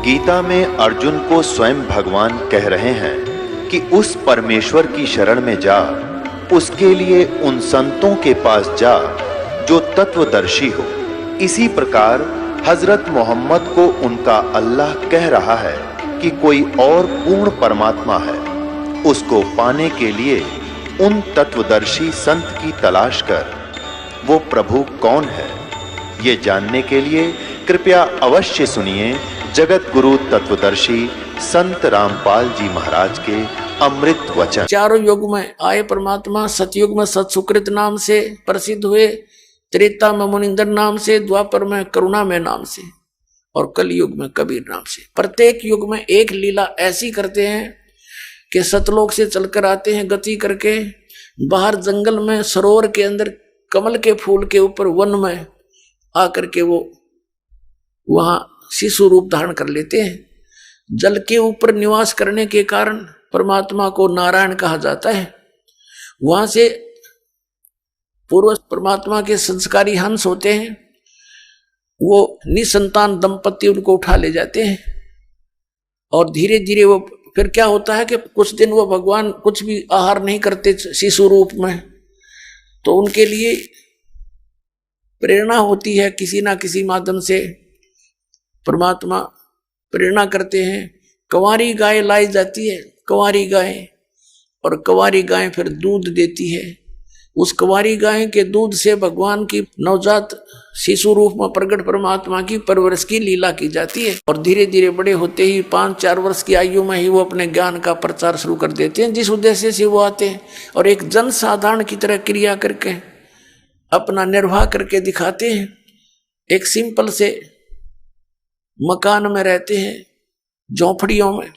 गीता में अर्जुन को स्वयं भगवान कह रहे हैं कि उस परमेश्वर की शरण में जा, उसके लिए उन संतों के पास जा जो तत्वदर्शी हो। इसी प्रकार हजरत मोहम्मद को उनका अल्लाह कह रहा है कि कोई और पूर्ण परमात्मा है, उसको पाने के लिए उन तत्वदर्शी संत की तलाश कर। वो प्रभु कौन है, ये जानने के लिए कृपया अवश्य सुनिए जगत गुरु तत्वदर्शी संत रामपाल जी महाराज के अमृत वचन। चारों युग में आए परमात्मा सतयुग में सत्सुकृत नाम से प्रसिद्ध हुए, त्रेता में मुनिंदर नाम से, द्वापर में करुणा में नाम से और कलयुग में कबीर नाम से। प्रत्येक युग में एक लीला ऐसी करते हैं कि सतलोक से चलकर आते हैं गति करके, बाहर जंगल में सरोवर के अंदर कमल के फूल के ऊपर वन में आकर के वो वहां शिशु रूप धारण कर लेते हैं। जल के ऊपर निवास करने के कारण परमात्मा को नारायण कहा जाता है। वहां से पूर्व परमात्मा के संस्कारी हंस होते हैं, वो निसंतान दंपति उनको उठा ले जाते हैं और धीरे धीरे वो फिर क्या होता है कि कुछ दिन वो भगवान कुछ भी आहार नहीं करते शिशु रूप में, तो उनके लिए प्रेरणा होती है, किसी ना किसी माध्यम से परमात्मा प्रेरणा करते हैं। कंवारी गाय लाई जाती है, कंवारी गाय, और कंवारी गाय फिर दूध देती है। उस कंवारी गाय के दूध से भगवान की नवजात शिशु रूप में प्रकट परमात्मा की परवरिश की लीला की जाती है। और धीरे धीरे बड़े होते ही 5-4 वर्ष की आयु में ही वो अपने ज्ञान का प्रचार शुरू कर देते हैं, जिस उद्देश्य से वो आते हैं और एक जन साधारण की तरह क्रिया करके अपना निर्वाह करके दिखाते हैं। एक सिंपल से मकान में रहते हैं, झोंपड़ियों में,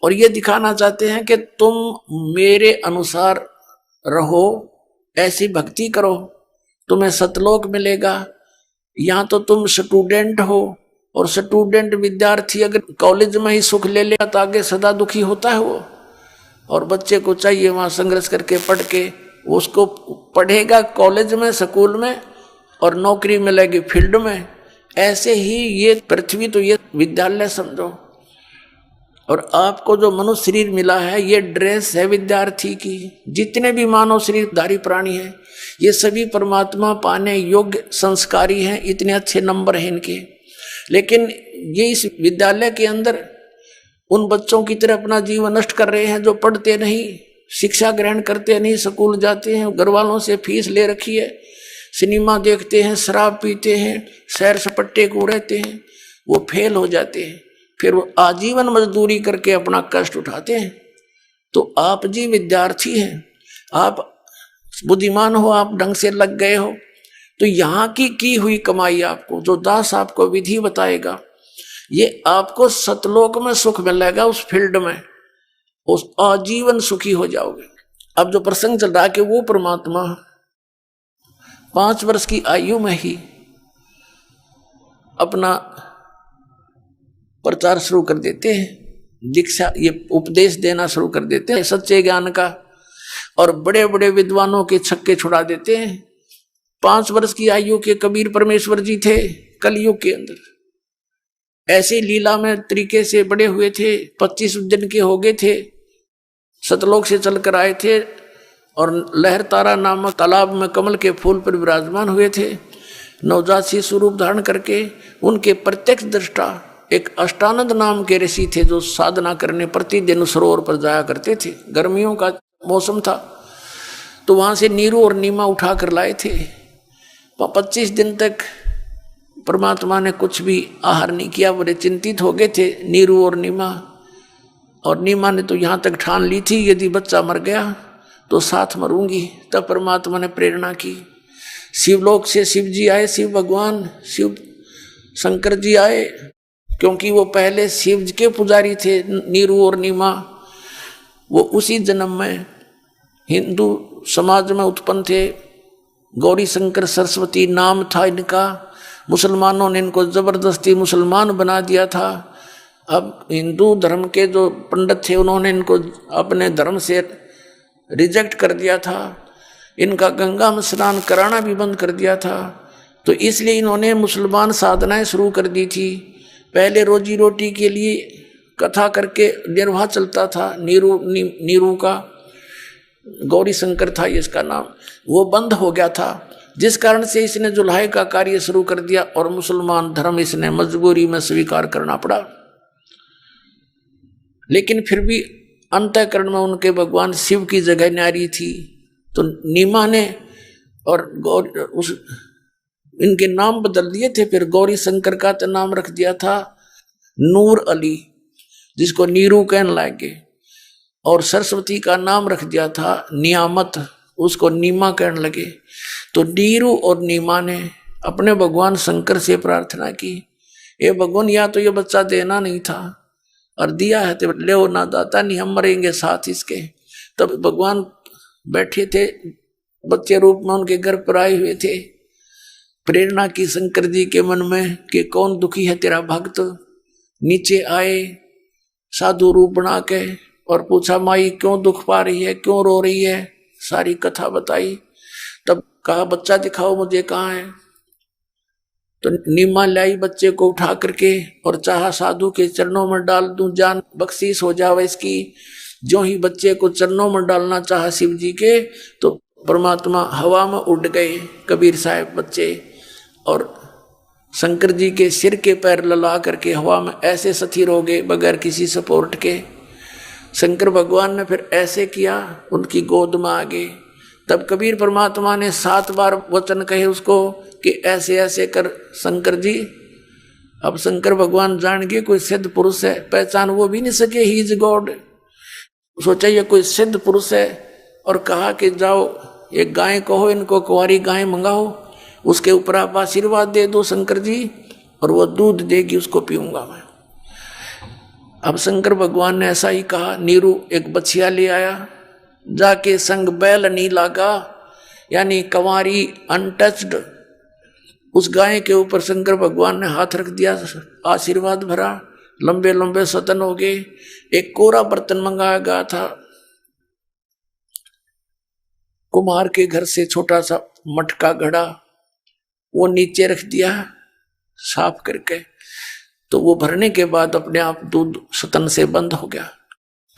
और ये दिखाना चाहते हैं कि तुम मेरे अनुसार रहो, ऐसी भक्ति करो, तुम्हें सतलोक मिलेगा। यहाँ तो तुम स्टूडेंट हो, और स्टूडेंट विद्यार्थी अगर कॉलेज में ही सुख ले लेगा तो आगे सदा दुखी होता है वो। और बच्चे को चाहिए वहाँ संघर्ष करके पढ़ के उसको पढ़ेगा कॉलेज में, स्कूल में, और नौकरी मिलेगी फील्ड में। ऐसे ही ये पृथ्वी तो ये विद्यालय समझो, और आपको जो मनुष्य शरीर मिला है ये ड्रेस है विद्यार्थी की। जितने भी मानव शरीरधारी प्राणी हैं ये सभी परमात्मा पाने योग्य संस्कारी हैं, इतने अच्छे नंबर हैं इनके। लेकिन ये इस विद्यालय के अंदर उन बच्चों की तरह अपना जीवन नष्ट कर रहे हैं जो पढ़ते नहीं, शिक्षा ग्रहण करते नहीं, स्कूल जाते हैं, घर वालों से फीस ले रखी है, सिनेमा देखते हैं, शराब पीते हैं, सैर सपट्टे को रहते हैं, वो फेल हो जाते हैं। फिर वो आजीवन मजदूरी करके अपना कष्ट उठाते हैं। तो आप जी विद्यार्थी हैं, आप बुद्धिमान हो, आप ढंग से लग गए हो, तो यहाँ की हुई कमाई आपको, जो दास आपको विधि बताएगा, ये आपको सतलोक में सुख मिलेगा। उस फील्ड में उस आजीवन सुखी हो जाओगे। अब जो प्रसंग चल रहा है कि वो परमात्मा 5 वर्ष की आयु में ही अपना प्रचार शुरू कर देते हैं, दीक्षा ये उपदेश देना शुरू कर देते हैं सच्चे ज्ञान का, और बड़े बड़े विद्वानों के छक्के छुड़ा देते हैं। 5 वर्ष की आयु के कबीर परमेश्वर जी थे कलयुग के अंदर, ऐसे लीला में तरीके से बड़े हुए थे। 25 दिन के हो गए थे, सतलोक से चलकर आए थे और लहर तारा नामक तालाब में कमल के फूल पर विराजमान हुए थे। नवजात शिशु रूप धारण करके उनके प्रत्यक्ष दृष्टा एक अष्टानंद नाम के ऋषि थे जो साधना करने प्रतिदिन सरोवर पर जाया करते थे। गर्मियों का मौसम था तो वहां से नीरू और नीमा उठा कर लाए थे। 25 दिन तक परमात्मा ने कुछ भी आहार नहीं किया, बड़े चिंतित हो गए थे नीरू और नीमा। और नीमा ने तो यहाँ तक ठान ली थी यदि बच्चा मर गया तो साथ मरूंगी। तब परमात्मा ने प्रेरणा की, शिवलोक से शिव जी आए, शिव भगवान शिव शंकर जी आए, क्योंकि वो पहले शिव के पुजारी थे नीरू और नीमा। वो उसी जन्म में हिंदू समाज में उत्पन्न थे। गौरी शंकर सरस्वती नाम था इनका। मुसलमानों ने इनको जबरदस्ती मुसलमान बना दिया था। अब हिंदू धर्म के जो पंडित थे उन्होंने इनको अपने धर्म से रिजेक्ट कर दिया था। इनका गंगा में स्नान कराना भी बंद कर दिया था। तो इसलिए इन्होंने मुसलमान साधनाएं शुरू कर दी थी। पहले रोजी रोटी के लिए कथा करके निर्वाह चलता था। नीरू का गौरी शंकर था इसका नाम, वो बंद हो गया था, जिस कारण से इसने जुल्हाई का कार्य शुरू कर दिया और मुसलमान धर्म इसने मजबूरी में स्वीकार करना पड़ा। लेकिन फिर भी अंतःकरण में उनके भगवान शिव की जगह न्यारी थी, तो नीमा ने और इनके नाम बदल दिए थे। फिर गौरी शंकर का तो नाम रख दिया था नूर अली, जिसको नीरू कहने लगे, और सरस्वती का नाम रख दिया था नियामत, उसको नीमा कहने लगे। तो नीरू और नीमा ने अपने भगवान शंकर से प्रार्थना की, ये भगवान या तो ये बच्चा देना नहीं था और दिया है तो ले ना दाता, नहीं हम मरेंगे साथ इसके। तब भगवान बैठे थे बच्चे रूप में, उनके घर पर आए हुए थे। प्रेरणा की शंकर जी के मन में कि कौन दुखी है तेरा भक्त। नीचे आए साधु रूप बना के और पूछा माई क्यों दुख पा रही है, क्यों रो रही है, सारी कथा बताई। तब कहा बच्चा दिखाओ मुझे कहाँ है। तो नीमा लाई बच्चे को उठा करके और चाहा साधु के चरणों में डाल दूं, जान बख्शीश हो जावे इसकी। जो ही बच्चे को चरणों में डालना चाहा शिव जी के, तो परमात्मा हवा में उड़ गए कबीर साहब बच्चे, और शंकर जी के सिर के पैर लला करके हवा में ऐसे स्थिर हो गए बगैर किसी सपोर्ट के। शंकर भगवान ने फिर ऐसे किया, उनकी गोद में आ गए। तब कबीर परमात्मा ने 7 बार वचन कहे उसको कि ऐसे ऐसे कर शंकर जी। अब शंकर भगवान जान गए कोई सिद्ध पुरुष है, पहचान वो भी नहीं सके, ही इज गॉड। सोचा ये कोई सिद्ध पुरुष है, और कहा कि जाओ एक गाय कहो, इनको कुंवारी गाय मंगाओ, उसके ऊपर आप आशीर्वाद दे दो शंकर जी, और वो दूध देगी उसको पीऊंगा मैं। अब शंकर भगवान ने ऐसा ही कहा। नीरू एक बछिया ले आया, जाके संग बैल नहीं लागा, यानी कंवारी अनटच्ड, उस गाय के ऊपर शंकर भगवान ने हाथ रख दिया, आशीर्वाद भरा, लंबे लंबे सतन हो गए। एक कोरा बर्तन मंगाया गया था कुमार के घर से, छोटा सा मटका घड़ा, वो नीचे रख दिया साफ करके। तो वो भरने के बाद अपने आप दूध सतन से बंद हो गया।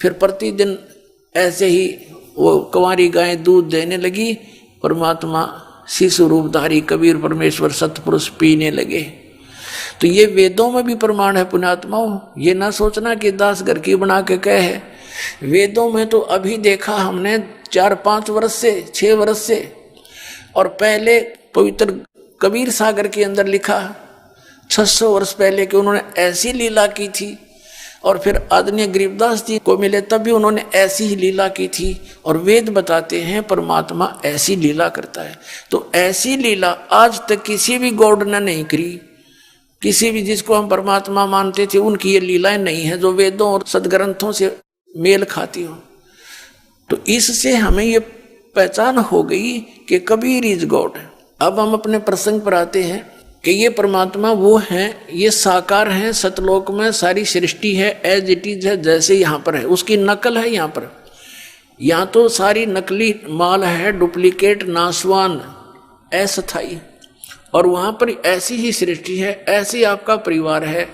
फिर प्रतिदिन ऐसे ही वो कुंवारी गाय दूध देने लगी। परमात्मा शिशु रूपधारी कबीर परमेश्वर सतपुरुष पीने लगे। तो ये वेदों में भी प्रमाण है पुण्यात्माओं, ये ना सोचना कि दास घर की बना के कहे है। वेदों में तो अभी देखा हमने 4-5 वर्ष से 6 वर्ष से, और पहले पवित्र कबीर सागर के अंदर लिखा 600 वर्ष पहले कि उन्होंने ऐसी लीला की थी। और फिर आदरणीय गरीबदास जी को मिले तब भी उन्होंने ऐसी ही लीला की थी। और वेद बताते हैं परमात्मा ऐसी लीला करता है। तो ऐसी लीला आज तक किसी भी गॉड ने नहीं करी, किसी भी जिसको हम परमात्मा मानते थे उनकी ये लीलाएं नहीं है जो वेदों और सदग्रंथों से मेल खाती हो। तो इससे हमें ये पहचान हो गई कि कबीर इज गॉड। अब हम अपने प्रसंग पर आते हैं कि ये परमात्मा वो हैं, ये साकार हैं, सतलोक में सारी सृष्टि है एज इट इज है, जैसे यहाँ पर है उसकी नकल है। यहाँ पर यहाँ तो सारी नकली माल है, डुप्लीकेट नासवान अस्थाई, और वहाँ पर ऐसी ही सृष्टि है, ऐसी आपका परिवार है,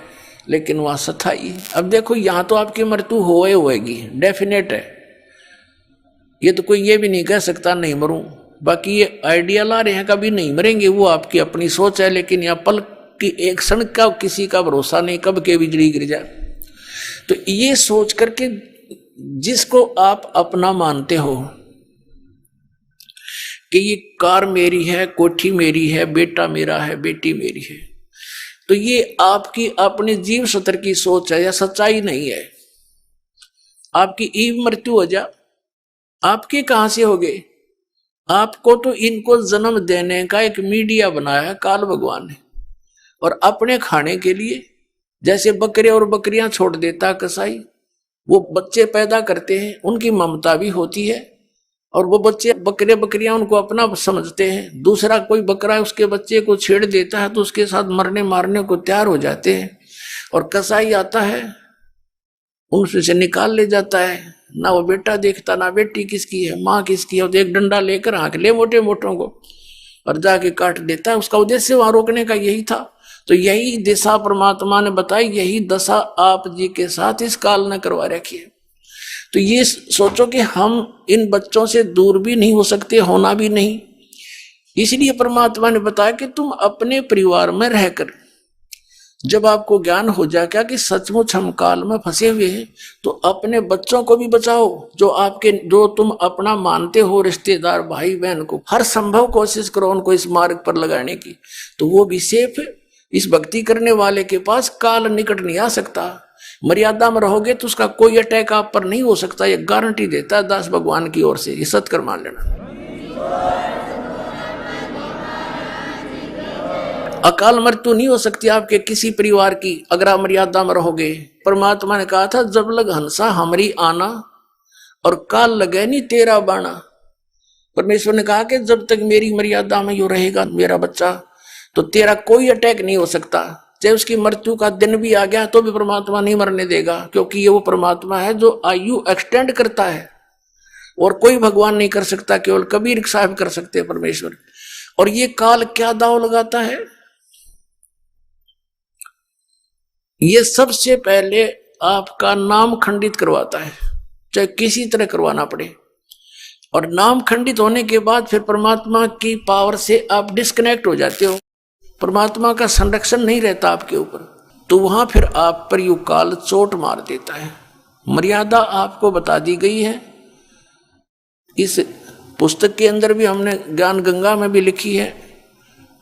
लेकिन वहाँ स्थाई। अब देखो यहाँ तो आपकी मृत्यु होएगी, डेफिनेट है, ये तो कोई ये भी नहीं कह सकता नहीं मरूं। बाकी ये आइडिया ला रहे हैं कभी नहीं मरेंगे, वो आपकी अपनी सोच है। लेकिन यहाँ पल की एक क्षण का किसी का भरोसा नहीं, कब के बिजली गिर जाए। तो ये सोच करके जिसको आप अपना मानते हो कि ये कार मेरी है, कोठी मेरी है, बेटा मेरा है, बेटी मेरी है, तो ये आपकी अपनी जीव सत्र की सोच है या सच्चाई नहीं है। आपकी ईव मृत्यु हो जा, आपके कहां से हो गए? आपको तो इनको जन्म देने का एक मीडिया बनाया है काल भगवान ने, और अपने खाने के लिए जैसे बकरे और बकरियां छोड़ देता कसाई, वो बच्चे पैदा करते हैं, उनकी ममता भी होती है, और वो बच्चे बकरे बकरियां उनको अपना समझते हैं। दूसरा कोई बकरा उसके बच्चे को छेड़ देता है तो उसके साथ मरने मारने को तैयार हो जाते हैं, और कसाई आता है उनसे से निकाल ले जाता है। ना वो बेटा देखता, ना बेटी किसकी है, माँ किसकी है, तो एक डंडा लेकर हाँक ले मोटे मोटों को और जाके काट देता है। उसका उद्देश्य वहां रोकने का यही था। तो यही दिशा परमात्मा ने बताई, यही दशा आप जी के साथ इस काल ने करवा रखी है। तो ये सोचो कि हम इन बच्चों से दूर भी नहीं हो सकते, होना भी नहीं। इसलिए परमात्मा ने बताया कि तुम अपने परिवार में रहकर जब आपको ज्ञान हो जाएगा कि सचमुच हम काल में फंसे हुए हैं, तो अपने बच्चों को भी बचाओ, जो तुम अपना मानते हो, रिश्तेदार भाई बहन को हर संभव कोशिश करो उनको इस मार्ग पर लगाने की, तो वो भी सेफ है। इस भक्ति करने वाले के पास काल निकट नहीं आ सकता। मर्यादा में रहोगे तो उसका कोई अटैक आप पर नहीं हो सकता, ये गारंटी देता है दास भगवान की ओर से। ये सत्कर मान लेना। अकाल मृत्यु नहीं हो सकती आपके किसी परिवार की अगर आप मर्यादा में रहोगे। परमात्मा ने कहा था, जब लग हंसा हमारी आना और काल लगे नहीं तेरा बाणा। परमेश्वर ने कहा कि जब तक मेरी मर्यादा में यू रहेगा मेरा बच्चा, तो तेरा कोई अटैक नहीं हो सकता। चाहे उसकी मृत्यु का दिन भी आ गया तो भी परमात्मा नहीं मरने देगा, क्योंकि ये वो परमात्मा है जो आयु एक्सटेंड करता है, और कोई भगवान नहीं कर सकता, केवल कबीर साहब कर सकते हैं परमेश्वर। और ये काल क्या दाव लगाता है, ये सबसे पहले आपका नाम खंडित करवाता है, चाहे किसी तरह करवाना पड़े। और नाम खंडित होने के बाद फिर परमात्मा की पावर से आप डिस्कनेक्ट हो जाते हो, परमात्मा का संरक्षण नहीं रहता आपके ऊपर, तो वहां फिर आप पर यू काल चोट मार देता है। मर्यादा आपको बता दी गई है, इस पुस्तक के अंदर भी हमने ज्ञान गंगा में भी लिखी है,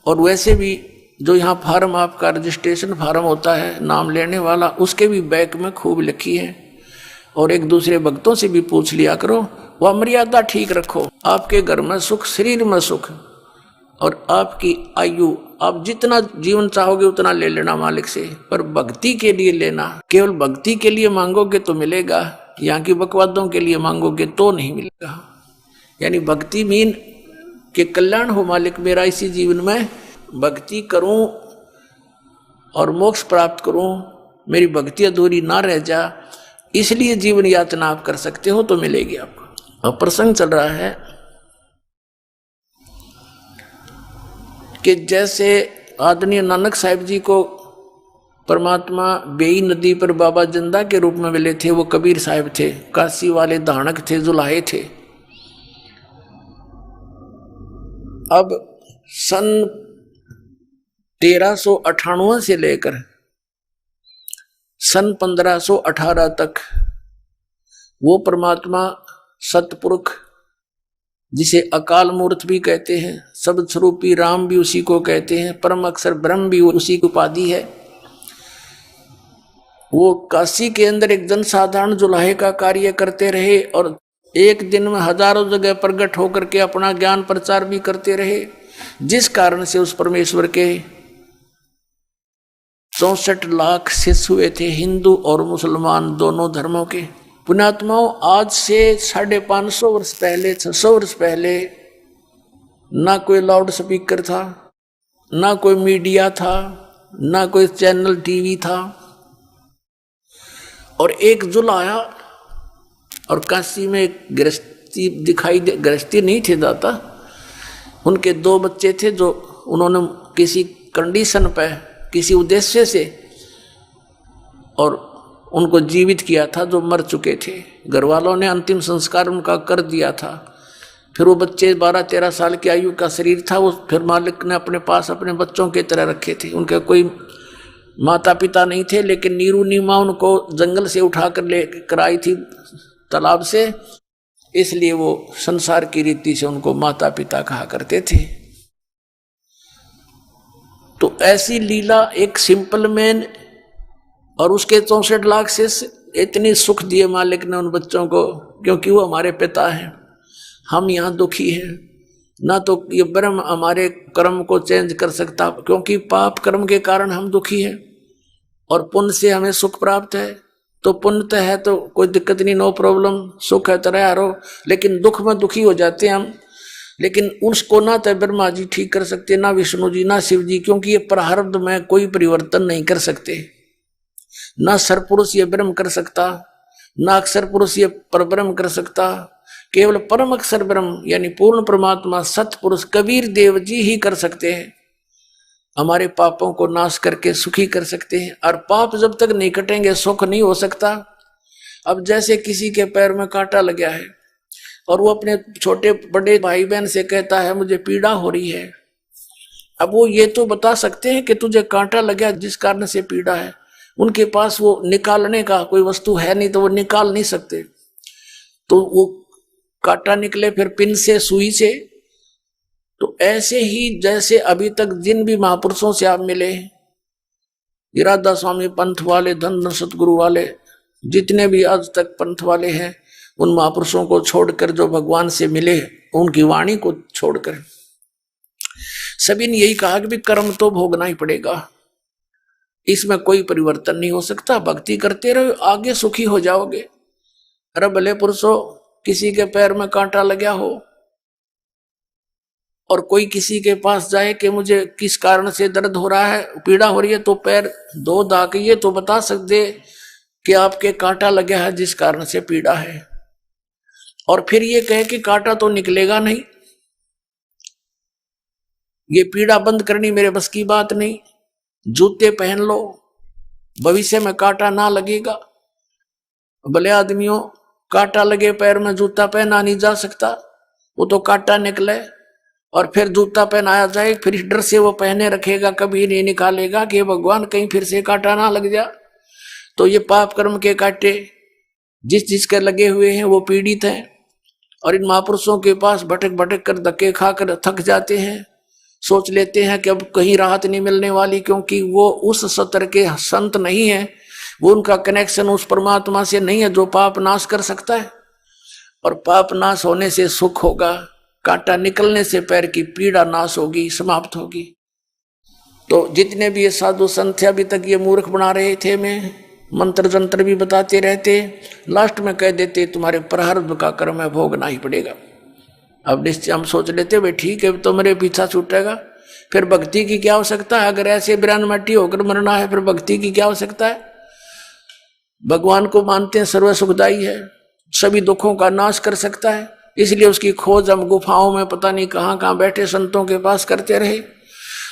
और वैसे भी जो यहाँ फार्म आपका रजिस्ट्रेशन फार्म होता है नाम लेने वाला, उसके भी बैक में खूब लिखी है। और एक दूसरे भक्तों से भी पूछ लिया करो, वह मर्यादा ठीक रखो, आपके घर में सुख, शरीर में सुख, और आपकी आयु आप जितना जीवन चाहोगे उतना ले लेना मालिक से, पर भक्ति के लिए लेना। केवल भक्ति के लिए मांगोगे तो मिलेगा, यहाँ की बकवादों के लिए मांगोगे तो नहीं मिलेगा। यानी भक्ति मीन के कल्याण हो मालिक मेरा इसी जीवन में, भक्ति करूं और मोक्ष प्राप्त करूं, मेरी भक्ति अधूरी ना रह जा, इसलिए जीवन यातना आप कर सकते हो तो मिलेगी आपको। अब प्रसंग चल रहा है कि जैसे आदरणीय नानक साहिब जी को परमात्मा बेई नदी पर बाबा जिंदा के रूप में मिले थे, वो कबीर साहिब थे, काशी वाले धानक थे, जुलाहे थे। अब सन 1398 से लेकर सन 1518 तक वो परमात्मा सतपुरुष, जिसे अकाल मूर्त भी कहते हैं, शब्द स्वरूपी राम भी उसी को कहते हैं, परम अक्षर ब्रह्म भी उसी की उपाधि है, वो काशी के अंदर एक जनसाधारण जुलाहे का कार्य करते रहे, और एक दिन में हजारों जगह प्रकट होकर के अपना ज्ञान प्रचार भी करते रहे, जिस कारण से उस परमेश्वर के 64 लाख शिष्य हुए थे, हिंदू और मुसलमान दोनों धर्मों के। पुण्यात्माओं, आज से 550 वर्ष पहले, 600 वर्ष पहले ना कोई लाउड स्पीकर था, ना कोई मीडिया था, ना कोई चैनल टीवी था, और एक जुलाहा और काशी में एक गृहस्थी दिखाई दे, गृहस्थी नहीं थे दाता, उनके 2 बच्चे थे जो उन्होंने किसी कंडीशन पे, किसी उद्देश्य से और उनको जीवित किया था, जो मर चुके थे। घर वालों ने अंतिम संस्कार उनका कर दिया था। फिर वो बच्चे 12-13 साल की आयु का शरीर था, वो फिर मालिक ने अपने पास अपने बच्चों की तरह रखे थे। उनके कोई माता पिता नहीं थे, लेकिन नीरू नीमा उनको जंगल से उठाकर लेकर आई थी, तालाब से, इसलिए वो संसार की रीति से उनको माता पिता कहा करते थे। तो ऐसी लीला एक सिंपल मैन और उसके 64 लाख से इतनी सुख दिए मालिक ने उन बच्चों को, क्योंकि वो हमारे पिता हैं। हम यहाँ दुखी हैं, ना तो ये ब्रह्म हमारे कर्म को चेंज कर सकता, क्योंकि पाप कर्म के कारण हम दुखी हैं, और पुण्य से हमें सुख प्राप्त है। तो पुण्य तो है तो कोई दिक्कत नहीं, नो प्रॉब्लम, सुख है तरह रो, लेकिन दुख में दुखी हो जाते हैं हम। लेकिन उसको ना तो ब्रह्मा जी ठीक कर सकते, ना विष्णु जी, ना शिव जी, क्योंकि ये प्रारब्ध में कोई परिवर्तन नहीं कर सकते। ना सरपुरुष ये ब्रह्म कर सकता, ना अक्षर पुरुष ये परब्रह्म कर सकता, केवल परम अक्षर ब्रह्म यानी पूर्ण परमात्मा सतपुरुष कबीर देव जी ही कर सकते हैं। हमारे पापों को नाश करके सुखी कर सकते हैं। और पाप जब तक नहीं कटेंगे सुख नहीं हो सकता। अब जैसे किसी के पैर में कांटा लग गया है और वो अपने छोटे बड़े भाई बहन से कहता है मुझे पीड़ा हो रही है, अब वो ये तो बता सकते हैं कि तुझे कांटा लग गया जिस कारण से पीड़ा है, उनके पास वो निकालने का कोई वस्तु है नहीं तो वो निकाल नहीं सकते। तो वो कांटा निकले फिर पिन से सुई से। तो ऐसे ही जैसे अभी तक जिन भी महापुरुषों से आप मिले, इरादा स्वामी पंथ वाले, धन सतगुरु वाले, जितने भी आज तक पंथ वाले हैं, उन महापुरुषों को छोड़कर जो भगवान से मिले, उनकी वाणी को छोड़कर सभी ने यही कहा कि भी कर्म तो भोगना ही पड़ेगा, इसमें कोई परिवर्तन नहीं हो सकता। भक्ति करते रहो, आगे सुखी हो जाओगे। अरे भले पुरुषों, किसी के पैर में कांटा लगा हो और कोई किसी के पास जाए कि मुझे किस कारण से दर्द हो रहा है, पीड़ा हो रही है, तो पैर दो दाके ये तो बता सकते कि आपके कांटा लगा है जिस कारण से पीड़ा है। और फिर ये कहे कि कांटा तो निकलेगा नहीं, ये पीड़ा बंद करनी मेरे बस की बात नहीं, जूते पहन लो, भविष्य में कांटा ना लगेगा। भले आदमियों, कांटा लगे पैर में जूता पहना नहीं जा सकता, वो तो कांटा निकले और फिर जूता पहनाया जाए, फिर इस डर से वो पहने रखेगा, कभी नहीं निकालेगा कि भगवान कहीं फिर से कांटा ना लग जा। तो ये पाप कर्म के कांटे जिस जिसके लगे हुए हैं वो पीड़ित हैं, और इन महापुरुषों के पास भटक भटक कर धक्के खाकर थक जाते हैं, सोच लेते हैं कि अब कहीं राहत नहीं मिलने वाली, क्योंकि वो उस सतर के संत नहीं है, वो उनका कनेक्शन उस परमात्मा से नहीं है जो पाप नाश कर सकता है। और पाप नाश होने से सुख होगा, कांटा निकलने से पैर की पीड़ा नाश होगी, समाप्त होगी। तो जितने भी ये साधु संत थे अभी तक ये मूर्ख बना रहे थे, मैं मंत्र जंत्र भी बताते रहते, लास्ट में कह देते तुम्हारे प्रारब्ध का कर्म है, भोगना ही पड़ेगा। अब निश्चय हम सोच लेते भाई ठीक है, तो मेरे पीछा छूटेगा, फिर भक्ति की क्या आवश्यकता है? अगर ऐसे बिरान मट्टी होकर मरना है फिर भक्ति की क्या आवश्यकता है? भगवान को मानते हैं सर्व सुखदाई है, सभी दुखों का नाश कर सकता है, इसलिए उसकी खोज हम गुफाओं में पता नहीं कहाँ कहाँ बैठे संतों के पास करते रहे।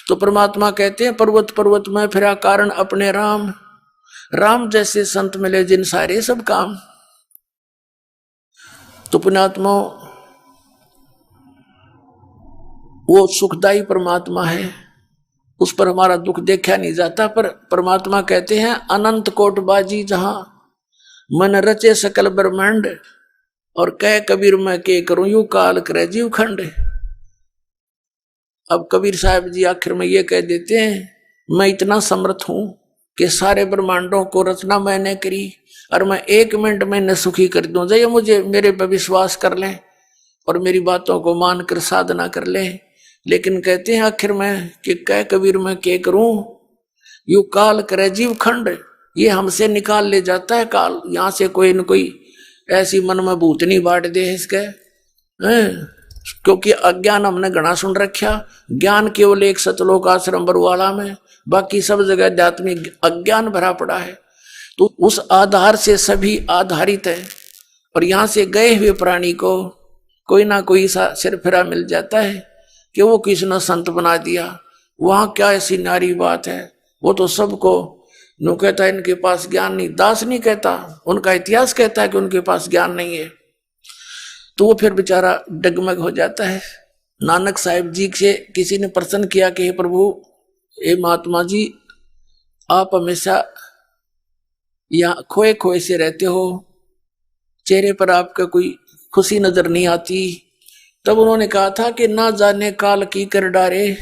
तो परमात्मा कहते हैं पर्वत पर्वत में फिरा कारण अपने राम, राम जैसे संत मिले जिन सारे सब काम। तो पुण्यात्मा, वो सुखदाई परमात्मा है, उस पर हमारा दुख देखा नहीं जाता। पर परमात्मा कहते हैं अनंत कोट बाजी जहां मन रचे सकल ब्रह्मांड, और कह कबीर मैं के करूं यू काल करे जीव खंड। अब कबीर साहब जी आखिर में ये कह देते हैं मैं इतना समर्थ हूं कि सारे ब्रह्मांडों को रचना मैंने करी और मैं 1 मिनट में न सुखी कर दूं। जय मुझे मेरे पर विश्वास कर लें और मेरी बातों को मानकर साधना कर लें। लेकिन कहते हैं आखिर में कि कह कबीर मैं के करूं यू काल करे जीव खंड, ये हमसे निकाल ले जाता है काल। यहां से कोई न कोई ऐसी मन में भूतनी बांट दे इसके, क्योंकि अज्ञान हमने घना सुन रखा। ज्ञान केवल एक सतलोक आश्रम बरुवाला में, बाकी सब जगह आध्यात्मिक अज्ञान भरा पड़ा है। तो उस आधार से सभी आधारित है, और यहां से गए हुए प्राणी को कोई ना कोई सा सिरफिरा मिल जाता है कि वो किसी ने संत बना दिया। वहां क्या ऐसी नारी बात है, वो तो सबको नो कहता है इनके पास ज्ञान नहीं। दास नहीं कहता, उनका इतिहास कहता है कि उनके पास ज्ञान नहीं है। तो वो फिर बेचारा डगमग हो जाता है। नानक साहिब जी से किसी ने प्रश्न किया कि हे प्रभु, हे महात्मा जी, आप हमेशा यहाँ खोए खोए से रहते हो, चेहरे पर आपका कोई खुशी नजर नहीं आती। तब उन्होंने कहा था कि ना जाने काल की कर डारे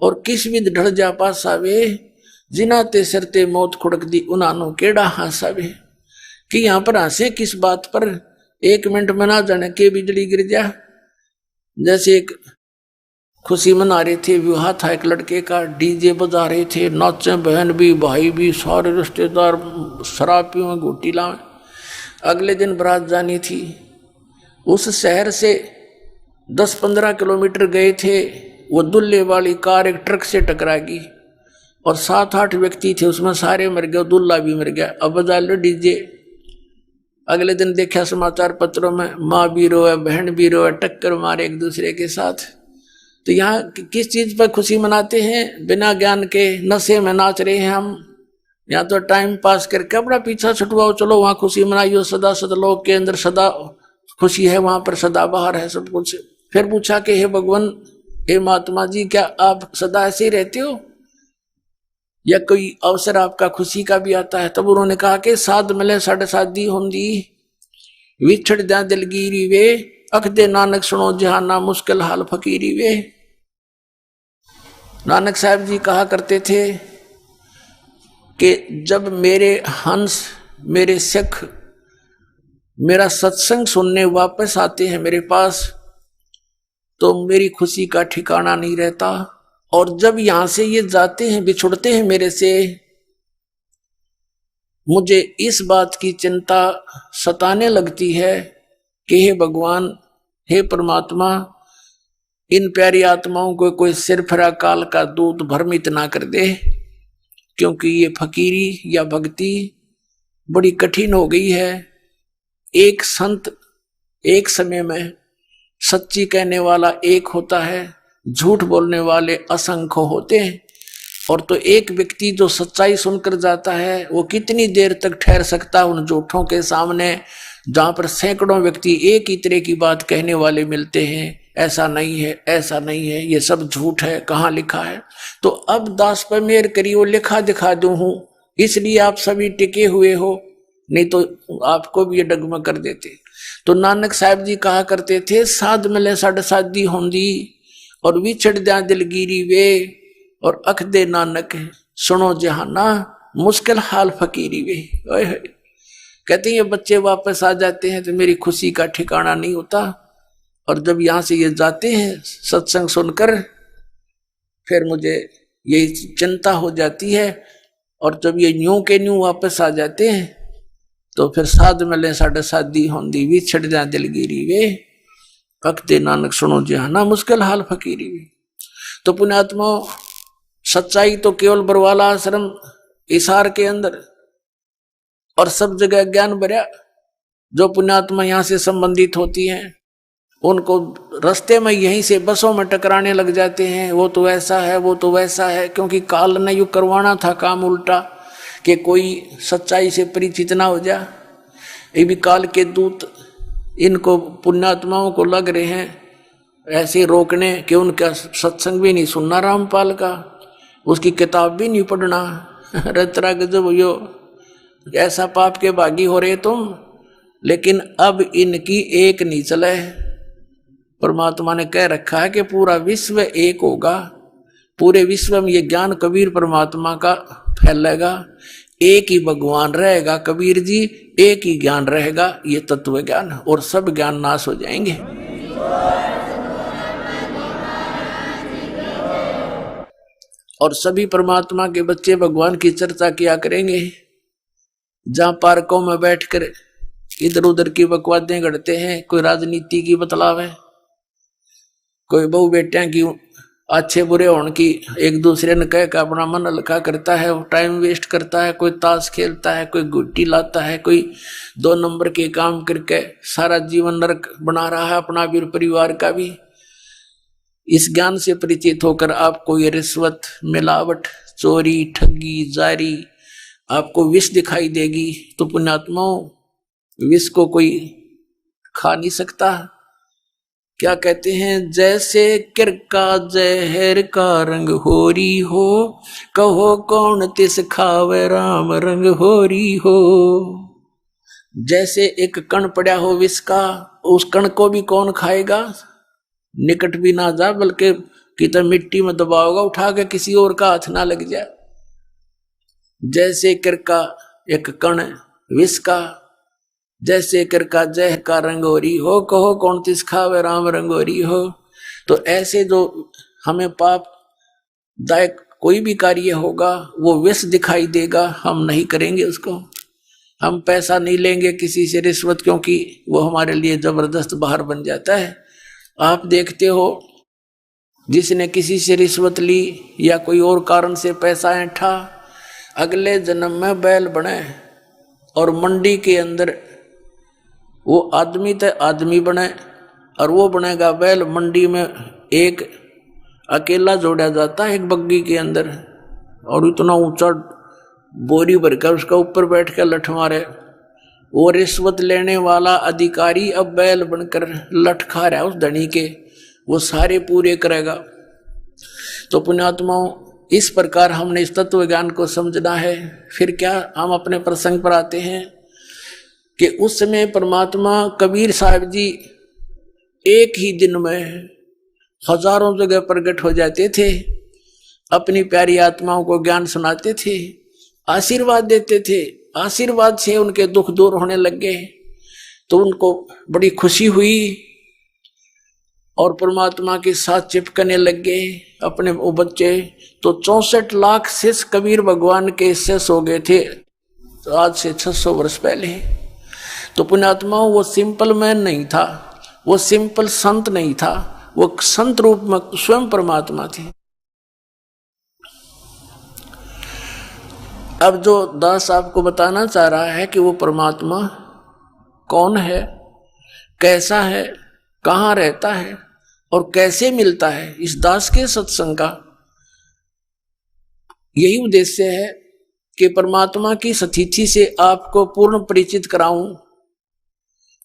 और किस विध ढल जा पासावे, जिनाते सरते मौत खुड़क दी उनानो केड़ा हासावे। कि यहाँ पर हंसे किस बात पर, 1 मिनट में ना जाने के बिजली गिर जा। जैसे एक खुशी मना रहे थे, विवाह था एक लड़के का, डीजे बजा रहे थे, नाचे बहन भी भाई भी सारे रिश्तेदार, शराब पीवे घूटी लावे। अगले दिन बारात जानी थी। उस शहर से 10-15 किलोमीटर गए थे, वो दुल्ले वाली कार एक ट्रक से टकरा गई और 7-8 व्यक्ति थे, उसमें सारे मर गए, दुल्ला भी मर गया। अब बजा लो डीजे। अगले दिन देखा समाचार पत्रों में, माँ भी रोए, बहन भी रोए, टक्कर मारे एक दूसरे के साथ। तो यहाँ किस चीज पर खुशी मनाते हैं? बिना ज्ञान के नशे में नाच रहे हैं हम। यहाँ तो टाइम पास करके अपना पीछा छुटवाओ, चलो वहां खुशी मनाइयो, सदा सदलोक के अंदर सदा खुशी है, वहां पर सदा बाहर है सब कुछ। फिर पूछा कि हे भगवान, हे महात्मा जी, क्या आप सदा ऐसे ही रहते हो या कोई अवसर आपका खुशी का भी आता है? तब उन्होंने कहा कि साध मिले साढ़े शादी होंगी, विछड़ जा दिलगिरी वे, अख दे नानक सुनो जहाना, मुश्किल हाल फकीरी वे। नानक साहब जी कहा करते थे कि जब मेरे हंस, मेरे सिख, मेरा सत्संग सुनने वापस आते हैं मेरे पास, तो मेरी खुशी का ठिकाना नहीं रहता। और जब यहां से ये जाते हैं, बिछुड़ते हैं मेरे से, मुझे इस बात की चिंता सताने लगती है कि हे भगवान, हे परमात्मा, इन प्यारी आत्माओं को कोई सिरफरा काल का दूत भ्रमित ना कर दे, क्योंकि ये फकीरी या भक्ति बड़ी कठिन हो गई है। एक संत एक समय में सच्ची कहने वाला एक होता है, झूठ बोलने वाले असंख्य होते हैं। और तो एक व्यक्ति जो सच्चाई सुनकर जाता है, वो कितनी देर तक ठहर सकता है उन झूठों के सामने, जहां पर सैकड़ों व्यक्ति एक ही तरह की बात कहने वाले मिलते हैं। ऐसा नहीं है, ऐसा नहीं है, ये सब झूठ है, कहाँ लिखा है? तो अब दास पर मेहर करिए, वो लिखा दिखा दूं हूं, इसलिए आप सभी टिके हुए हो, नहीं तो आपको भी ये डगमग कर देते। तो नानक साहब जी कहा करते थे, साध मिले साढ़े शादी होंगी और विछड़ जा दिलगिरी वे, और अख दे नानक सुनो जहाना, मुश्किल हाल फकीरी वे। कहते हैं ये बच्चे वापस आ जाते हैं तो मेरी खुशी का ठिकाना नहीं होता, और जब यहां से ये जाते हैं सत्संग सुनकर, फिर मुझे यही चिंता हो जाती है। और जब ये न्यू के न्यू वापस आ जाते हैं तो फिर साध मिले साढ़े शादी होंगी, विछड़ जा दिलगिरी वे, अख दे नानक सुनो जहाना, मुश्किल हाल फकीरी वे। तो पुण्यात्मा, सच्चाई तो केवल बरवाला आश्रम इसार के अंदर और सब जगह ज्ञान भरा, जो पुण्यात्मा यहाँ से संबंधित होती हैं, उनको रास्ते में यहीं से बसों में टकराने लग जाते हैं। वो तो ऐसा है, वो तो वैसा है, क्योंकि काल ने यूं करवाना था काम उल्टा कि कोई सच्चाई से परिचित ना हो जा। ये भी काल के दूत इनको पुण्यात्माओं को लग रहे हैं ऐसे रोकने कि उनका सत्संग भी नहीं सुनना, रामपाल का, उसकी किताब भी नहीं पढ़ना। रतरा गजब, यो ऐसा पाप के भागी हो रहे तुम। लेकिन अब इनकी एक नहीं चले। परमात्मा ने कह रखा है कि पूरा विश्व एक होगा, पूरे विश्व में ये ज्ञान कबीर परमात्मा का फैलेगा, एक ही भगवान रहेगा कबीर जी, एक ही ज्ञान रहेगा, ये तत्व ज्ञान, और सब ज्ञान नाश हो जाएंगे। और सभी परमात्मा के बच्चे भगवान की चर्चा किया करेंगे। जहां पार्कों में बैठकर इधर उधर की बकवादें गढ़ते हैं, कोई राजनीति की बतलावे, कोई बहु बेटियां की अच्छे बुरे होने की एक दूसरे ने कह के अपना मन हल्का करता है, टाइम वेस्ट करता है, कोई ताश खेलता है, कोई गुट्टी लाता है, कोई 2 नंबर के काम करके सारा जीवन नरक बना रहा है, अपना भी परिवार का भी। इस ज्ञान से परिचित होकर आपको ये रिश्वत, मिलावट, चोरी, ठगी, जारी आपको विष दिखाई देगी। तो पुण्यात्माओं, विष को कोई खा नहीं सकता। क्या कहते हैं, जैसे किरका जहर का रंग होरी हो, कहो कौन तिस खावे राम रंग होरी हो। जैसे एक कण पड़ा हो विष का, उस कण को भी कौन खाएगा, निकट भी ना जा, बल्कि कितना मिट्टी में दबाओगा उठा के, किसी और का हाथ ना लग जाए। जैसे किरका एक कण विष का, जैसे किरका जहर का रंगोरी हो, कहो कौन तिस खावे राम रंगोरी हो। तो ऐसे जो हमें पाप दायक कोई भी कार्य होगा वो विष दिखाई देगा, हम नहीं करेंगे उसको। हम पैसा नहीं लेंगे किसी से रिश्वत, क्योंकि वो हमारे लिए जबरदस्त बाहर बन जाता है। आप देखते हो, जिसने किसी से रिश्वत ली या कोई और कारण से पैसा ऐंठा, अगले जन्म में बैल बने और मंडी के अंदर वो आदमी तो आदमी बने और वो बनेगा बैल। मंडी में एक अकेला जोड़ा जाता है एक बग्गी के अंदर, और इतना ऊंचा बोरी भरकर उसका ऊपर बैठ कर लठ मारे। वो रिश्वत लेने वाला अधिकारी अब बैल बनकर लठ खा रहा है उस धनी के, वो सारे पूरे करेगा। तो पुण्यात्माओं, इस प्रकार हमने इस तत्व ज्ञान को समझना है। फिर क्या, हम अपने प्रसंग पर आते हैं कि उस समय परमात्मा कबीर साहब जी एक ही दिन में हजारों जगह प्रकट हो जाते थे, अपनी प्यारी आत्माओं को ज्ञान सुनाते थे, आशीर्वाद देते थे। आशीर्वाद से उनके दुख दूर होने लग गए, तो उनको बड़ी खुशी हुई और परमात्मा के साथ चिपकने लग गए अपने वो बच्चे। तो 64 लाख शिष्य कबीर भगवान के शिष्य हो गए थे आज से 600 वर्ष पहले। तो पुण्यात्माओं, वो सिंपल मैन नहीं था, वो सिंपल संत नहीं था, वो संत रूप में स्वयं परमात्मा थे। अब जो दास आपको बताना चाह रहा है कि वो परमात्मा कौन है, कैसा है, कहाँ रहता है और कैसे मिलता है, इस दास के सत्संग का यही उद्देश्य है कि परमात्मा की सतिथि से आपको पूर्ण परिचित कराऊं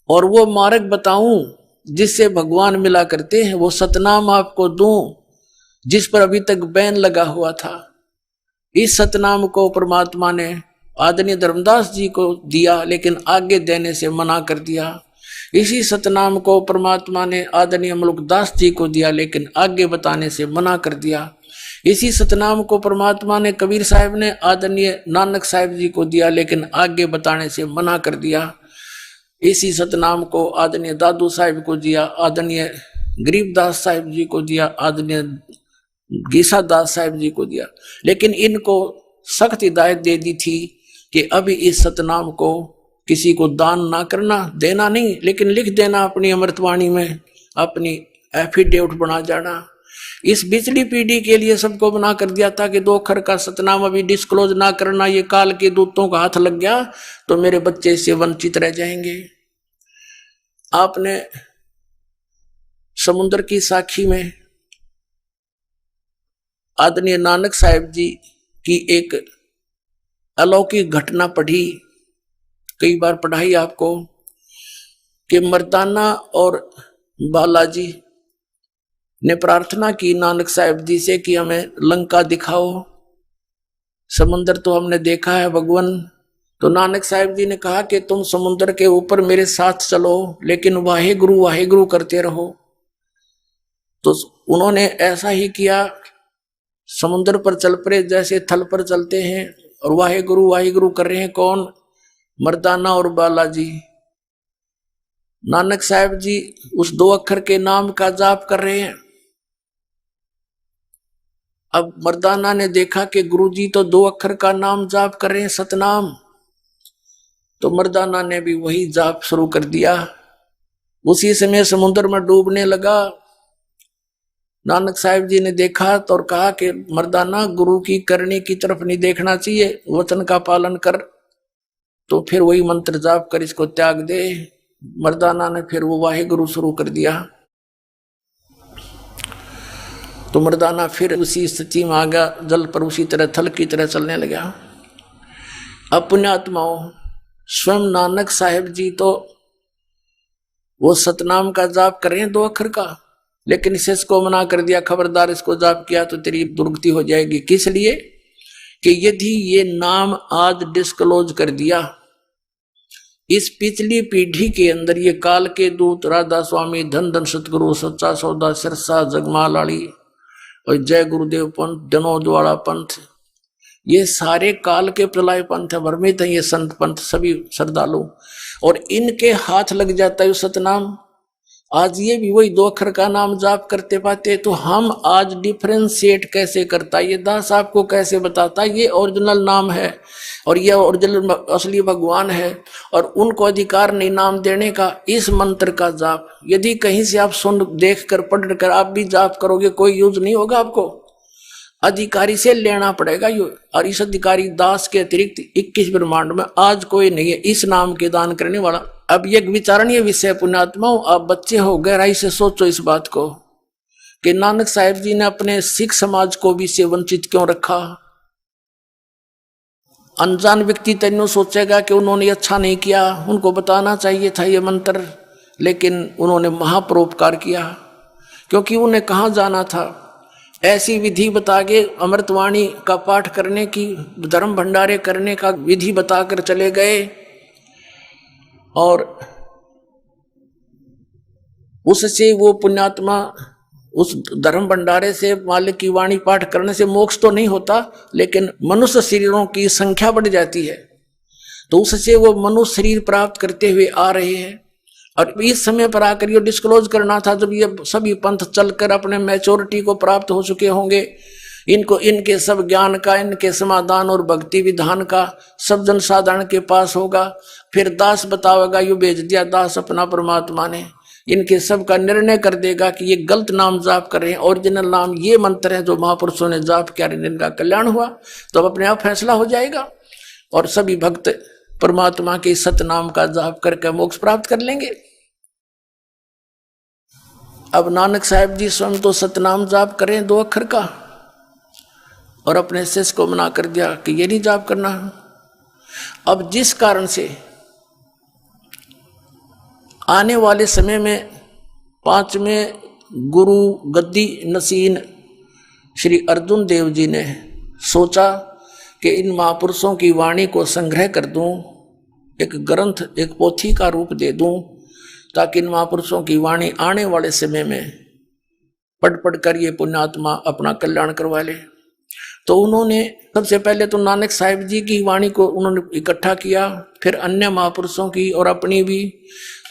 और वो मार्ग बताऊं जिससे भगवान मिला करते हैं, वो सतनाम आपको दूं जिस पर अभी तक बैन लगा हुआ था। इस सतनाम को परमात्मा ने आदरणीय धर्मदास जी को दिया, लेकिन आगे देने से मना कर दिया। इसी सतनाम को परमात्मा ने आदरणीय मुल्कदास जी को दिया, लेकिन आगे बताने से मना कर दिया। इसी सतनाम को परमात्मा ने कबीर साहब ने आदरणीय नानक साहब जी को दिया, लेकिन आगे बताने से मना कर दिया। इसी सतनाम को आदरणीय दादू साहब को दिया, आदरणीय गरीबदास साहब जी को दिया, आदरणीय गीसा दास साहब जी को दिया, लेकिन इनको सख्त हिदायत दे दी थी कि अभी इस सतनाम को किसी को दान ना करना, देना नहीं, लेकिन लिख देना अपनी अमृतवाणी में, अपनी एफिडेविट बना जाना। इस पिछली पीढ़ी के लिए सबको बना कर दिया था कि 2 अक्षर का सतनाम अभी डिस्क्लोज ना करना, ये काल के दूतों का हाथ लग गया तो मेरे बच्चे इससे वंचित रह जाएंगे। आपने समुद्र की साखी में आदरणीय नानक साहब जी की एक अलौकिक घटना पढ़ी, कई बार पढ़ाई आपको, कि मर्दाना और बालाजी ने प्रार्थना की नानक साहब जी से कि हमें लंका दिखाओ, समुद्र तो हमने देखा है भगवान। तो नानक साहब जी ने कहा कि तुम समुद्र के ऊपर मेरे साथ चलो, लेकिन वाहे गुरु करते रहो। तो उन्होंने ऐसा ही किया, समुद्र पर चल पड़े जैसे थल पर चलते हैं, और वाहे गुरु कर रहे हैं कौन? मर्दाना और बालाजी। नानक साहब जी उस 2 अक्षर के नाम का जाप कर रहे हैं। अब मर्दाना ने देखा कि गुरुजी तो 2 अक्षर का नाम जाप कर रहे हैं, सतनाम। तो मर्दाना ने भी वही जाप शुरू कर दिया। उसी समय समुद्र में डूबने लगा। नानक साहब जी ने देखा तो और कहा कि मर्दाना, गुरु की करनी की तरफ नहीं देखना चाहिए, वचन का पालन कर। तो फिर वही मंत्र जाप कर इसको त्याग दे। मर्दाना ने फिर वो वाहे गुरु शुरू कर दिया। तो मर्दाना फिर उसी स्थिति में आ गया, जल पर उसी तरह थल की तरह चलने लगा। अब पुण्यात्माओं, स्वयं नानक साहब जी तो वो सतनाम का जाप कर रहे हैं 2 अक्षर का, लेकिन इसे इसको मना कर दिया, खबरदार इसको जाप किया तो तेरी दुर्गति हो जाएगी। किस लिए? कि यदि ये नाम आज डिस्क्लोज कर दिया, इस पिछली पीढ़ी के अंदर ये काल के दूत राधा स्वामी, धन धन सतगुरु, सच्चा सौदा, सिरसा, जगमालाड़ी और जय गुरुदेव पंथ, जनोद वाला पंथ, ये सारे काल के प्रलय पंथ है, भ्रमित है ये संत पंथ सभी श्रद्धालु, और इनके हाथ लग जाता है सतनाम। आज ये भी वही 2 अक्षर का नाम जाप करते पाते, तो हम आज डिफरेंशिएट कैसे करता, ये दास आपको कैसे बताता ये ओरिजिनल नाम है और ये ओरिजिनल असली भगवान है, और उनको अधिकार नहीं नाम देने का। इस मंत्र का जाप यदि कहीं से आप सुन देख कर पढ़ कर आप भी जाप करोगे, कोई यूज नहीं होगा, आपको अधिकारी से लेना पड़ेगा। और इस अधिकारी दास के अतिरिक्त 21 ब्रह्मांड में आज कोई नहीं है इस नाम के दान करने वाला। अब ये विचारणीय विषय पुण्यात्माओं, आप बच्चे हो, गहराई से सोचो इस बात को। कि नानक साहिब जी ने अपने सिख समाज को भी से वंचित क्यों रखा। अनजान व्यक्ति तैनो सोचेगा कि उन्होंने अच्छा नहीं किया, उनको बताना चाहिए था ये मंत्र, लेकिन उन्होंने महापरोपकार किया, क्योंकि उन्हें कहाँ जाना था। ऐसी विधि बता के अमृतवाणी का पाठ करने की, धर्म भंडारे करने का विधि बताकर चले गए, और उससे वो पुण्यात्मा उस धर्म भंडारे से मालिक की वाणी पाठ करने से मोक्ष तो नहीं होता, लेकिन मनुष्य शरीरों की संख्या बढ़ जाती है। तो उससे वो मनुष्य शरीर प्राप्त करते हुए आ रहे हैं। और इस समय पर आकर ये डिस्क्लोज करना था जब ये सभी पंथ चलकर अपने मैच्योरिटी को प्राप्त हो चुके होंगे, इनको इनके सब ज्ञान का, इनके समाधान और भक्ति विधान का सब जन साधारण के पास होगा। फिर दास बतावेगा, यू भेज दिया दास अपना परमात्मा ने, इनके सब का निर्णय कर देगा कि ये गलत नाम जाप कर रहे हैं, ओरिजिनल नाम ये मंत्र है जो महापुरुषों ने जाप किया, इनका कल्याण हुआ। तो अब अपने आप फैसला हो जाएगा और सभी भक्त परमात्मा के सत नाम का जाप करके मोक्ष प्राप्त कर लेंगे। अब नानक साहिब जी स्वयं तो सतनाम जाप करें 2 अक्षर का, और अपने शिष्य को मना कर दिया कि ये नहीं जाप करना। अब जिस कारण से आने वाले समय में 5वें गुरु गद्दी नसीन श्री अर्जुन देव जी ने सोचा कि इन महापुरुषों की वाणी को संग्रह कर दूं, एक ग्रंथ, एक पोथी का रूप दे दूं, ताकि इन महापुरुषों की वाणी आने वाले समय में पढ़ कर ये पुण्यात्मा अपना कल्याण करवा ले। तो उन्होंने सबसे पहले तो नानक साहिब जी की वाणी को उन्होंने इकट्ठा किया, फिर अन्य महापुरुषों की और अपनी भी।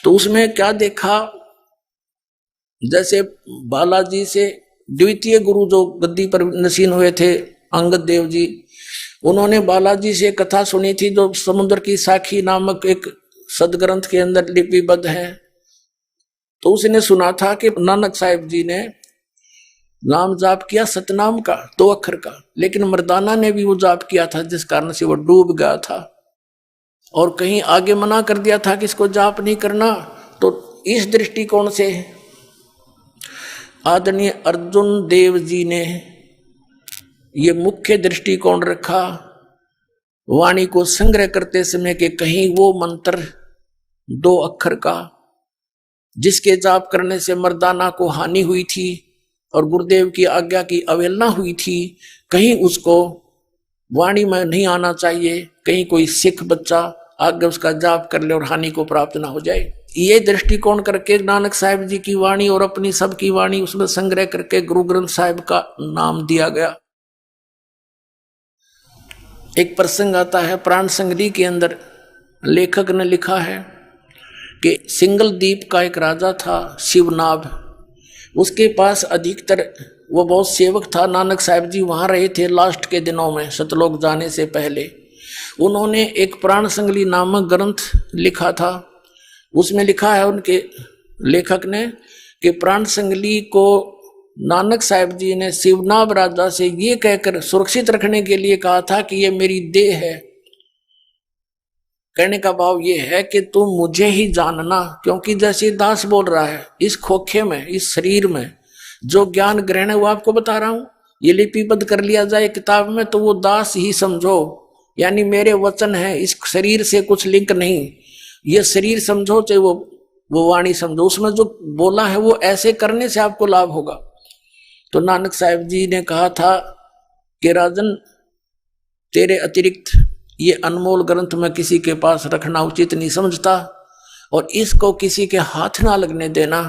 तो उसमें क्या देखा, जैसे बालाजी से द्वितीय गुरु जो गद्दी पर नसीन हुए थे अंगद देव जी, उन्होंने बालाजी से कथा सुनी थी जो समुद्र की साखी नामक एक सदग्रंथ के अंदर लिपिबद्ध है। तो उसने सुना था कि नानक साहिब जी ने नाम जाप किया सतनाम का 2 अक्षर का, लेकिन मर्दाना ने भी वो जाप किया था, जिस कारण से वो डूब गया था और कहीं आगे मना कर दिया था कि इसको जाप नहीं करना। तो इस दृष्टिकोण से आदरणीय अर्जुन देव जी ने ये मुख्य दृष्टिकोण रखा वाणी को संग्रह करते समय के कहीं वो मंत्र 2 अक्षर का जिसके जाप करने से मर्दाना को हानि हुई थी और गुरुदेव की आज्ञा की अवहेलना हुई थी, कहीं उसको वाणी में नहीं आना चाहिए, कहीं कोई सिख बच्चा आगे उसका जाप कर ले और हानि को प्राप्त ना हो जाए। ये दृष्टिकोण करके नानक साहिब जी की वाणी और अपनी सबकी वाणी उसमें संग्रह करके गुरु ग्रंथ साहिब का नाम दिया गया। एक प्रसंग आता है प्राण संगरी के अंदर, लेखक ने लिखा है कि सिंगल द्वीप का एक राजा था शिवनाभ, उसके पास अधिकतर वो बहुत सेवक था। नानक साहिब जी वहां रहे थे लास्ट के दिनों में, सतलोक जाने से पहले। उन्होंने एक प्राण संगली नामक ग्रंथ लिखा था। उसमें लिखा है उनके लेखक ने कि प्राण संगली को नानक साहिब जी ने शिवनाभ राजा से ये कहकर सुरक्षित रखने के लिए कहा था कि ये मेरी देह है। कहने का भाव ये है कि तुम मुझे ही जानना, क्योंकि जैसे दास बोल रहा है, इस खोखे में, इस शरीर में जो ज्ञान ग्रहण है वो आपको बता रहा हूं, ये लिपिबद्ध कर लिया जाए किताब में तो वो दास ही समझो, यानी मेरे वचन है, इस शरीर से कुछ लिंक नहीं। ये शरीर समझो चाहे वो वाणी समझो, उसमें जो बोला है वो ऐसे करने से आपको लाभ होगा। तो नानक साहिब जी ने कहा था कि राजन, तेरे अतिरिक्त ये अनमोल ग्रंथ मैं किसी के पास रखना उचित नहीं समझता और इसको किसी के हाथ ना लगने देना,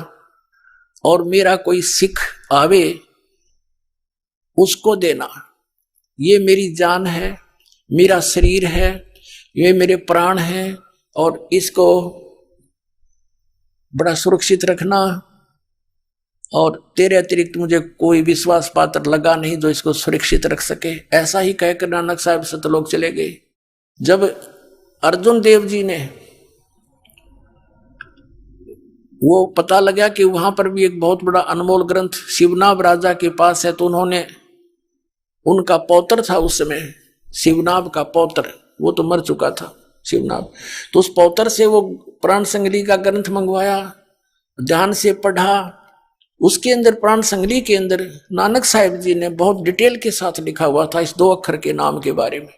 और मेरा कोई सिख आवे उसको देना। ये मेरी जान है, मेरा शरीर है, ये मेरे प्राण है और इसको बड़ा सुरक्षित रखना, और तेरे अतिरिक्त मुझे कोई विश्वास पात्र लगा नहीं जो इसको सुरक्षित रख सके। ऐसा ही कहकर नानक साहिब सतलोक चले गए। जब अर्जुन देव जी ने वो पता लगा कि वहां पर भी एक बहुत बड़ा अनमोल ग्रंथ शिवनाभ राजा के पास है, तो उन्होंने, उनका पौत्र था उस समय, शिवनाभ का पौत्र, वो तो मर चुका था शिवनाभ, तो उस पौत्र से वो प्राण संगली का ग्रंथ मंगवाया, ध्यान से पढ़ा उसके अंदर प्राण संगली के अंदर नानक साहिब जी ने बहुत डिटेल के साथ लिखा हुआ था इस 2 अक्षर के नाम के बारे में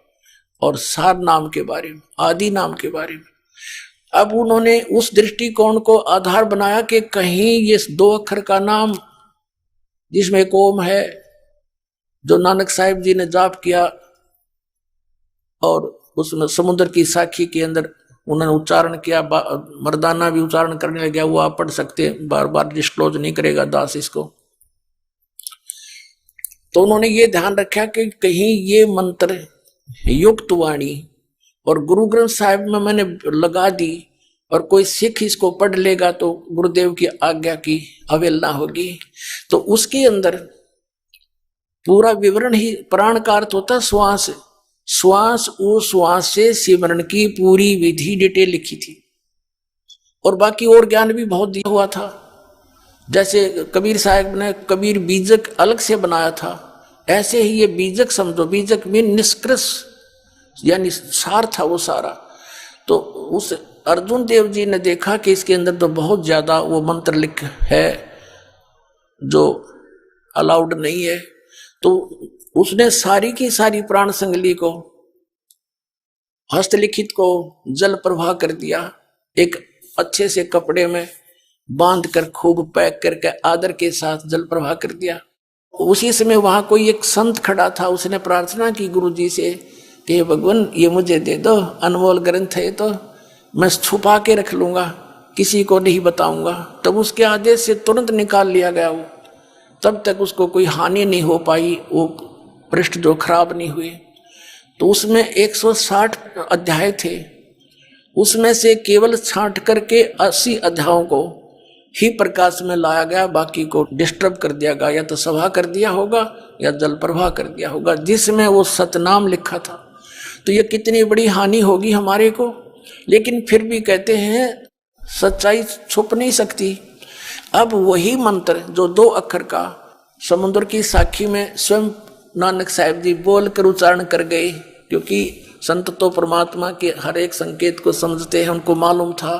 और सार नाम के बारे में, आदि नाम के बारे में। अब उन्होंने उस दृष्टिकोण को आधार बनाया कि कहीं ये 2 अक्षर का नाम जिसमें एक ओम है जो नानक साहिब जी ने जाप किया और उसमें समुद्र की साखी के अंदर उन्होंने उच्चारण किया, मर्दाना भी उच्चारण करने लग गया, वो आप पढ़ सकते हैं, बार बार डिस्क्लोज नहीं करेगा दास इसको। तो उन्होंने ये ध्यान रखा कि कहीं ये मंत्र युक्त वाणी और गुरु ग्रंथ साहिब में मैंने लगा दी और कोई सिख इसको पढ़ लेगा तो गुरुदेव की आज्ञा की अवहेलना होगी। तो उसके अंदर पूरा विवरण ही, प्राण का अर्थ होता श्वास, श्वास श्वास से सिमरन की पूरी विधि डिटेल लिखी थी और बाकी और ज्ञान भी बहुत दिया हुआ था। जैसे कबीर साहब ने कबीर बीजक अलग से बनाया था, ऐसे ही ये बीजक समझो, बीजक में निष्कृष यानी सार था वो सारा। तो उस अर्जुन देव जी ने देखा कि इसके अंदर तो बहुत ज्यादा वो मंत्र लिख है जो अलाउड नहीं है, तो उसने सारी की सारी प्राण संगली को, हस्तलिखित को जल प्रवाह कर दिया, एक अच्छे से कपड़े में बांध कर खूब पैक करके आदर के साथ जल प्रवाह कर दिया। उसी समय वहां कोई एक संत खड़ा था, उसने प्रार्थना की गुरु जी से कि भगवान ये मुझे दे दो, अनमोल ग्रंथ है तो मैं छुपा के रख लूंगा, किसी को नहीं बताऊंगा। तब उसके आदेश से तुरंत निकाल लिया गया वो, तब तक उसको कोई हानि नहीं हो पाई, वो पृष्ठ जो खराब नहीं हुए। तो उसमें 160 अध्याय थे, उसमें से केवल छांट करके 80 अध्यायों को ही प्रकाश में लाया गया, बाकी को डिस्टर्ब कर दिया गया, या तो सभा कर दिया होगा या जल प्रवाह कर दिया होगा, जिसमें वो सतनाम लिखा था। तो ये कितनी बड़ी हानि होगी हमारे को, लेकिन फिर भी कहते हैं सच्चाई छुप नहीं सकती। अब वही मंत्र जो 2 अक्षर का समुद्र की साखी में स्वयं नानक साहिब जी बोल कर उच्चारण कर गए, क्योंकि संत तो परमात्मा के हर एक संकेत को समझते हैं, उनको मालूम था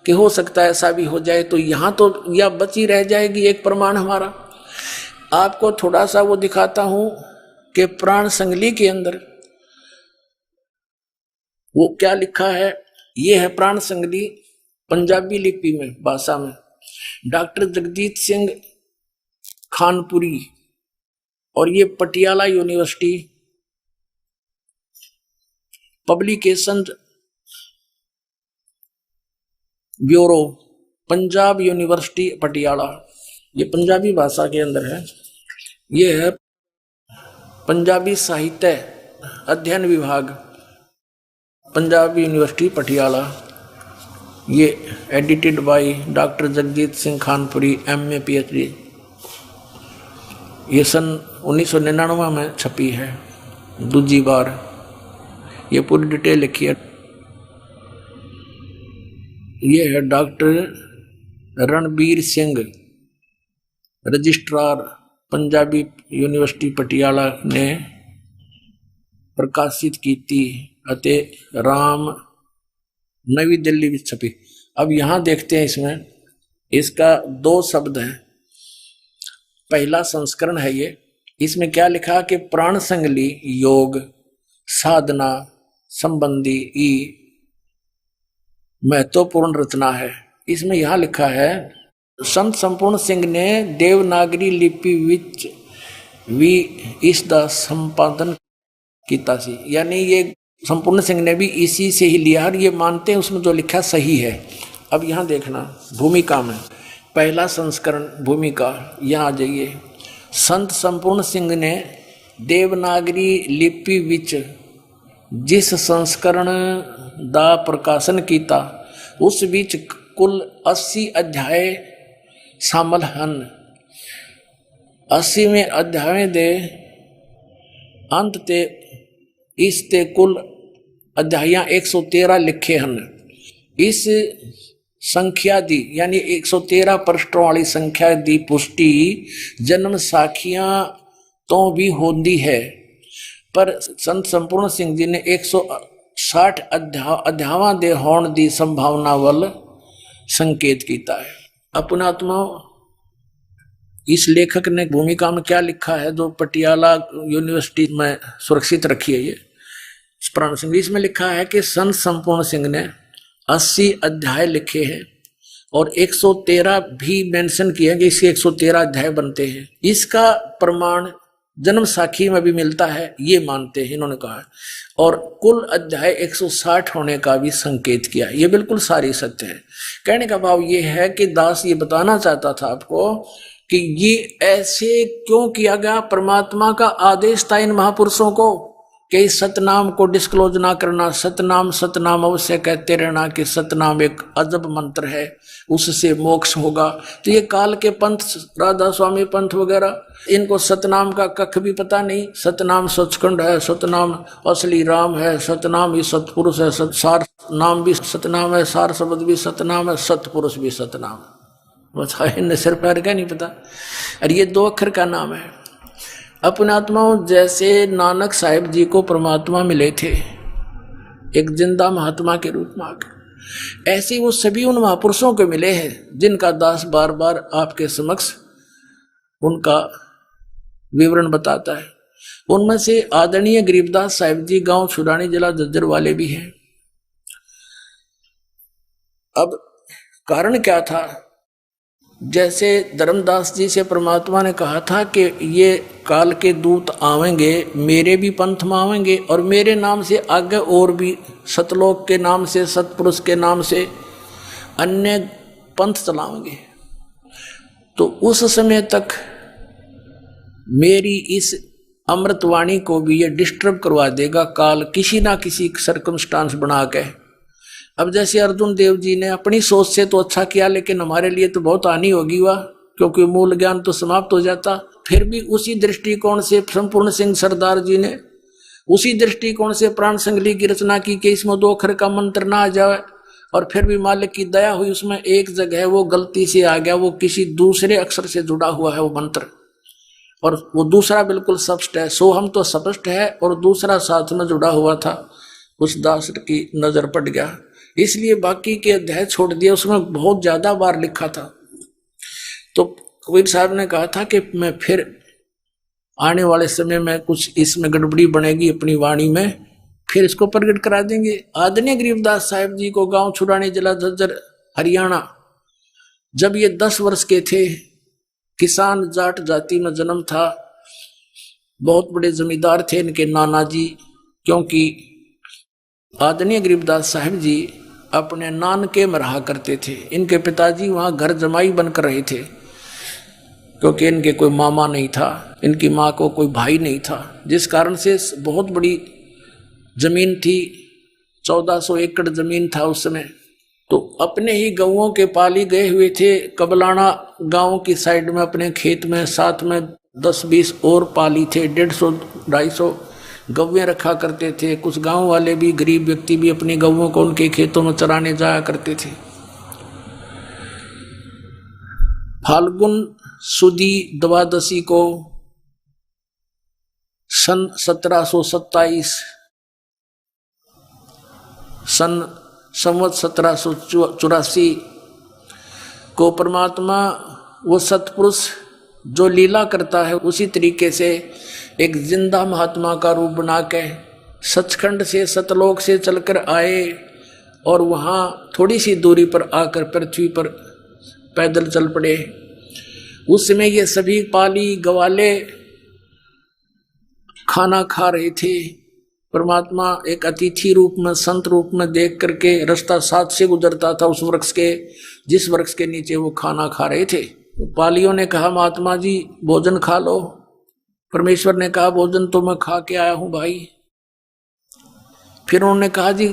कि हो सकता है ऐसा भी हो जाए, तो यहाँ तो या बची रह जाएगी एक प्रमाण हमारा। आपको थोड़ा सा वो दिखाता हूं कि प्राण संगली के अंदर वो क्या लिखा है। ये है प्राण संगली पंजाबी लिपि में, भाषा में, डॉक्टर जगजीत सिंह खानपुरी, और ये Patiala university publication bureau, Punjab University Patiala, ये पंजाबी भाषा के अंदर है। ये है पंजाबी साहित्य अध्ययन विभाग, पंजाब यूनिवर्सिटी पटियाला। ये edited by doctor Jagjit Singh Khanpuri, MA PhD। ये सन 1999 में छपी है, दूसरी बार। ये पूरी डिटेल लिखी है। ये है doctor Ranbir Singh, registrar Punjabi university Patiala ने प्रकाशित की थी, अते राम, नवी दिल्ली में छपी। अब यहां देखते हैं, इसमें इसका 2 शब्द है, पहला संस्करण है ये। इसमें क्या लिखा कि प्राण संगली योग साधना संबंधी महत्वपूर्ण रचना है। इसमें यहां लिखा है संत संपूर्ण सिंह ने देवनागरी लिपि विच भी इसका संपादन किया सी, यानी ये संपूर्ण सिंह ने भी इसी से ही लिया और ये मानते हैं उसमें जो लिखा सही है। अब यहाँ देखना भूमिका में, पहला संस्करण भूमिका, यहाँ आ जाइए। संत संपूर्ण सिंह ने देवनागरी लिपि विच जिस संस्करण ਦਾ ਪ੍ਰਕਾਸ਼ਨ ਕੀਤਾ, ਉਸ ਵਿੱਚ ਕੁੱਲ 80 ਅਧਿਆਏ ਸ਼ਾਮਲ ਹਨ। 80ਵੇਂ ਅਧਿਆਏ ਦੇ ਅੰਤ ਤੇ ਇਸ ਤੇ ਕੁੱਲ ਅਧਿਆਇਆਂ 113 ਲਿਖੇ ਹਨ। ਇਸ संख्या दी यानी 113 पृष्ठों वाली संख्या दी पुष्टि जन्म साखियां तो भी होती है, पर संत संपूर्ण सिंह जी ने 160 अध्यावां दे होण दी संभावना वल संकेत कीता है। अपनात्मा इस लेखक ने भूमिका में क्या लिखा है जो पटियाला यूनिवर्सिटी में सुरक्षित रखी है, ये प्राण सिंह, इसमें लिखा है कि संत संपूर्ण सिंह ने 80 अध्याय लिखे हैं और 113 भी मेंशन किए हैं कि इसके 113 अध्याय बनते हैं। इसका प्रमाण जन्म साखी में भी मिलता है, ये मानते हैं इन्होंने कहा। और कुल अध्याय 160 होने का भी संकेत किया। ये बिल्कुल सारी सत्य है। कहने का भाव ये है कि दास ये बताना चाहता था आपको कि ये ऐसे क्यों किया गया। परमात्मा का आदेश था इन महापुरुषों को कि इस सतनाम को डिस्क्लोज ना करना, सतनाम अवश्य कहते रहना कि सतनाम एक अजब मंत्र है, उससे मोक्ष होगा। तो ये काल के पंथ, राधा स्वामी पंथ वगैरह, इनको सतनाम का कख भी पता नहीं। सतनाम सचखंड है, सतनाम असली राम है, सतनाम ही सतपुरुष है, सार नाम भी सतनाम है, सार शब्द भी सतनाम है, सतपुरुष भी सतनाम है। बताओ, इन्हें सिर पैर का नहीं पता। और ये 2 अक्षर का नाम है। अपने आत्माओं, जैसे नानक साहिब जी को परमात्मा मिले थे एक जिंदा महात्मा के रूप में आकर, ऐसे वो सभी उन महापुरुषों को मिले हैं जिनका दास बार बार आपके समक्ष उनका विवरण बताता है। उनमें से आदरणीय गरीबदास साहिब जी गांव छुड़ानी, जिला झज्जर वाले भी हैं। अब कारण क्या था? जैसे धर्मदास जी से परमात्मा ने कहा था कि ये काल के दूत आवेंगे, मेरे भी पंथ में आवेंगे और मेरे नाम से आगे और भी सतलोक के नाम से, सतपुरुष के नाम से अन्य पंथ चलाएंगे। तो उस समय तक मेरी इस अमृतवाणी को भी ये डिस्टर्ब करवा देगा काल, किसी ना किसी सर्कमस्टांस बना के। अब जैसे अर्जुन देव जी ने अपनी सोच से तो अच्छा किया, लेकिन हमारे लिए तो बहुत हानि होगी वह, क्योंकि मूल ज्ञान तो समाप्त हो जाता। फिर भी उसी दृष्टिकोण से संपूर्ण सिंह सरदार जी ने उसी दृष्टिकोण से प्राण संगली की रचना की कि इसमें 2 अक्षर का मंत्र ना आ जाए। और फिर भी मालिक की दया हुई, उसमें एक जगह वो गलती से आ गया, वो किसी दूसरे अक्षर से जुड़ा हुआ है वो मंत्र, और वो दूसरा बिल्कुल स्पष्ट है। सोहम तो स्पष्ट है और दूसरा साथ में जुड़ा हुआ था, उस दास की नजर पड़ गया, इसलिए बाकी के अध्याय छोड़ दिए। उसमें बहुत ज्यादा बार लिखा था। तो कबीर साहब ने कहा था कि मैं फिर आने वाले समय में कुछ इसमें गड़बड़ी बनेगी अपनी वाणी में, फिर इसको प्रकट करा देंगे। आदरणीय गरीबदास साहिब जी को गांव छुड़ानी, जिला झज्जर, हरियाणा, जब ये 10 वर्ष के थे, किसान जाट जाति में जन्म था। बहुत बड़े जमींदार थे इनके नाना जी, क्योंकि आदरणीय गरीबदास साहिब जी अपने नानके में रहा करते थे। इनके पिताजी वहां घर जमाई बनकर रहे थे, क्योंकि इनके कोई मामा नहीं था, इनकी माँ को कोई भाई नहीं था, जिस कारण से बहुत बड़ी जमीन थी, 1400 एकड़ जमीन था उस समय। तो अपने ही गौओं के पाली गए हुए थे। कबलाना गांव की साइड में अपने खेत में साथ में 10-20 और पाली थे, 150-250 गौवें रखा करते थे। कुछ गांव वाले भी, गरीब व्यक्ति भी अपनी गौओं को उनके खेतों में चराने जाया करते थे। फाल्गुन सुदी द्वादशी को सन 1727 संवत 1784 को परमात्मा, वो सतपुरुष जो लीला करता है, उसी तरीके से एक जिंदा महात्मा का रूप बना के सचखंड से, सतलोक से चलकर आए और वहाँ थोड़ी सी दूरी पर आकर पृथ्वी पर पैदल चल पड़े। उस समय ये सभी पाली गवाले खाना खा रहे थे। परमात्मा एक अतिथि रूप में, संत रूप में देख करके रास्ता साथ से गुजरता था उस वृक्ष के, जिस वृक्ष के नीचे वो खाना खा रहे थे। पालियों ने कहा, महात्मा जी भोजन खा लो। परमेश्वर ने कहा, भोजन तो मैं खा के आया हूं भाई। फिर उन्होंने कहा, जी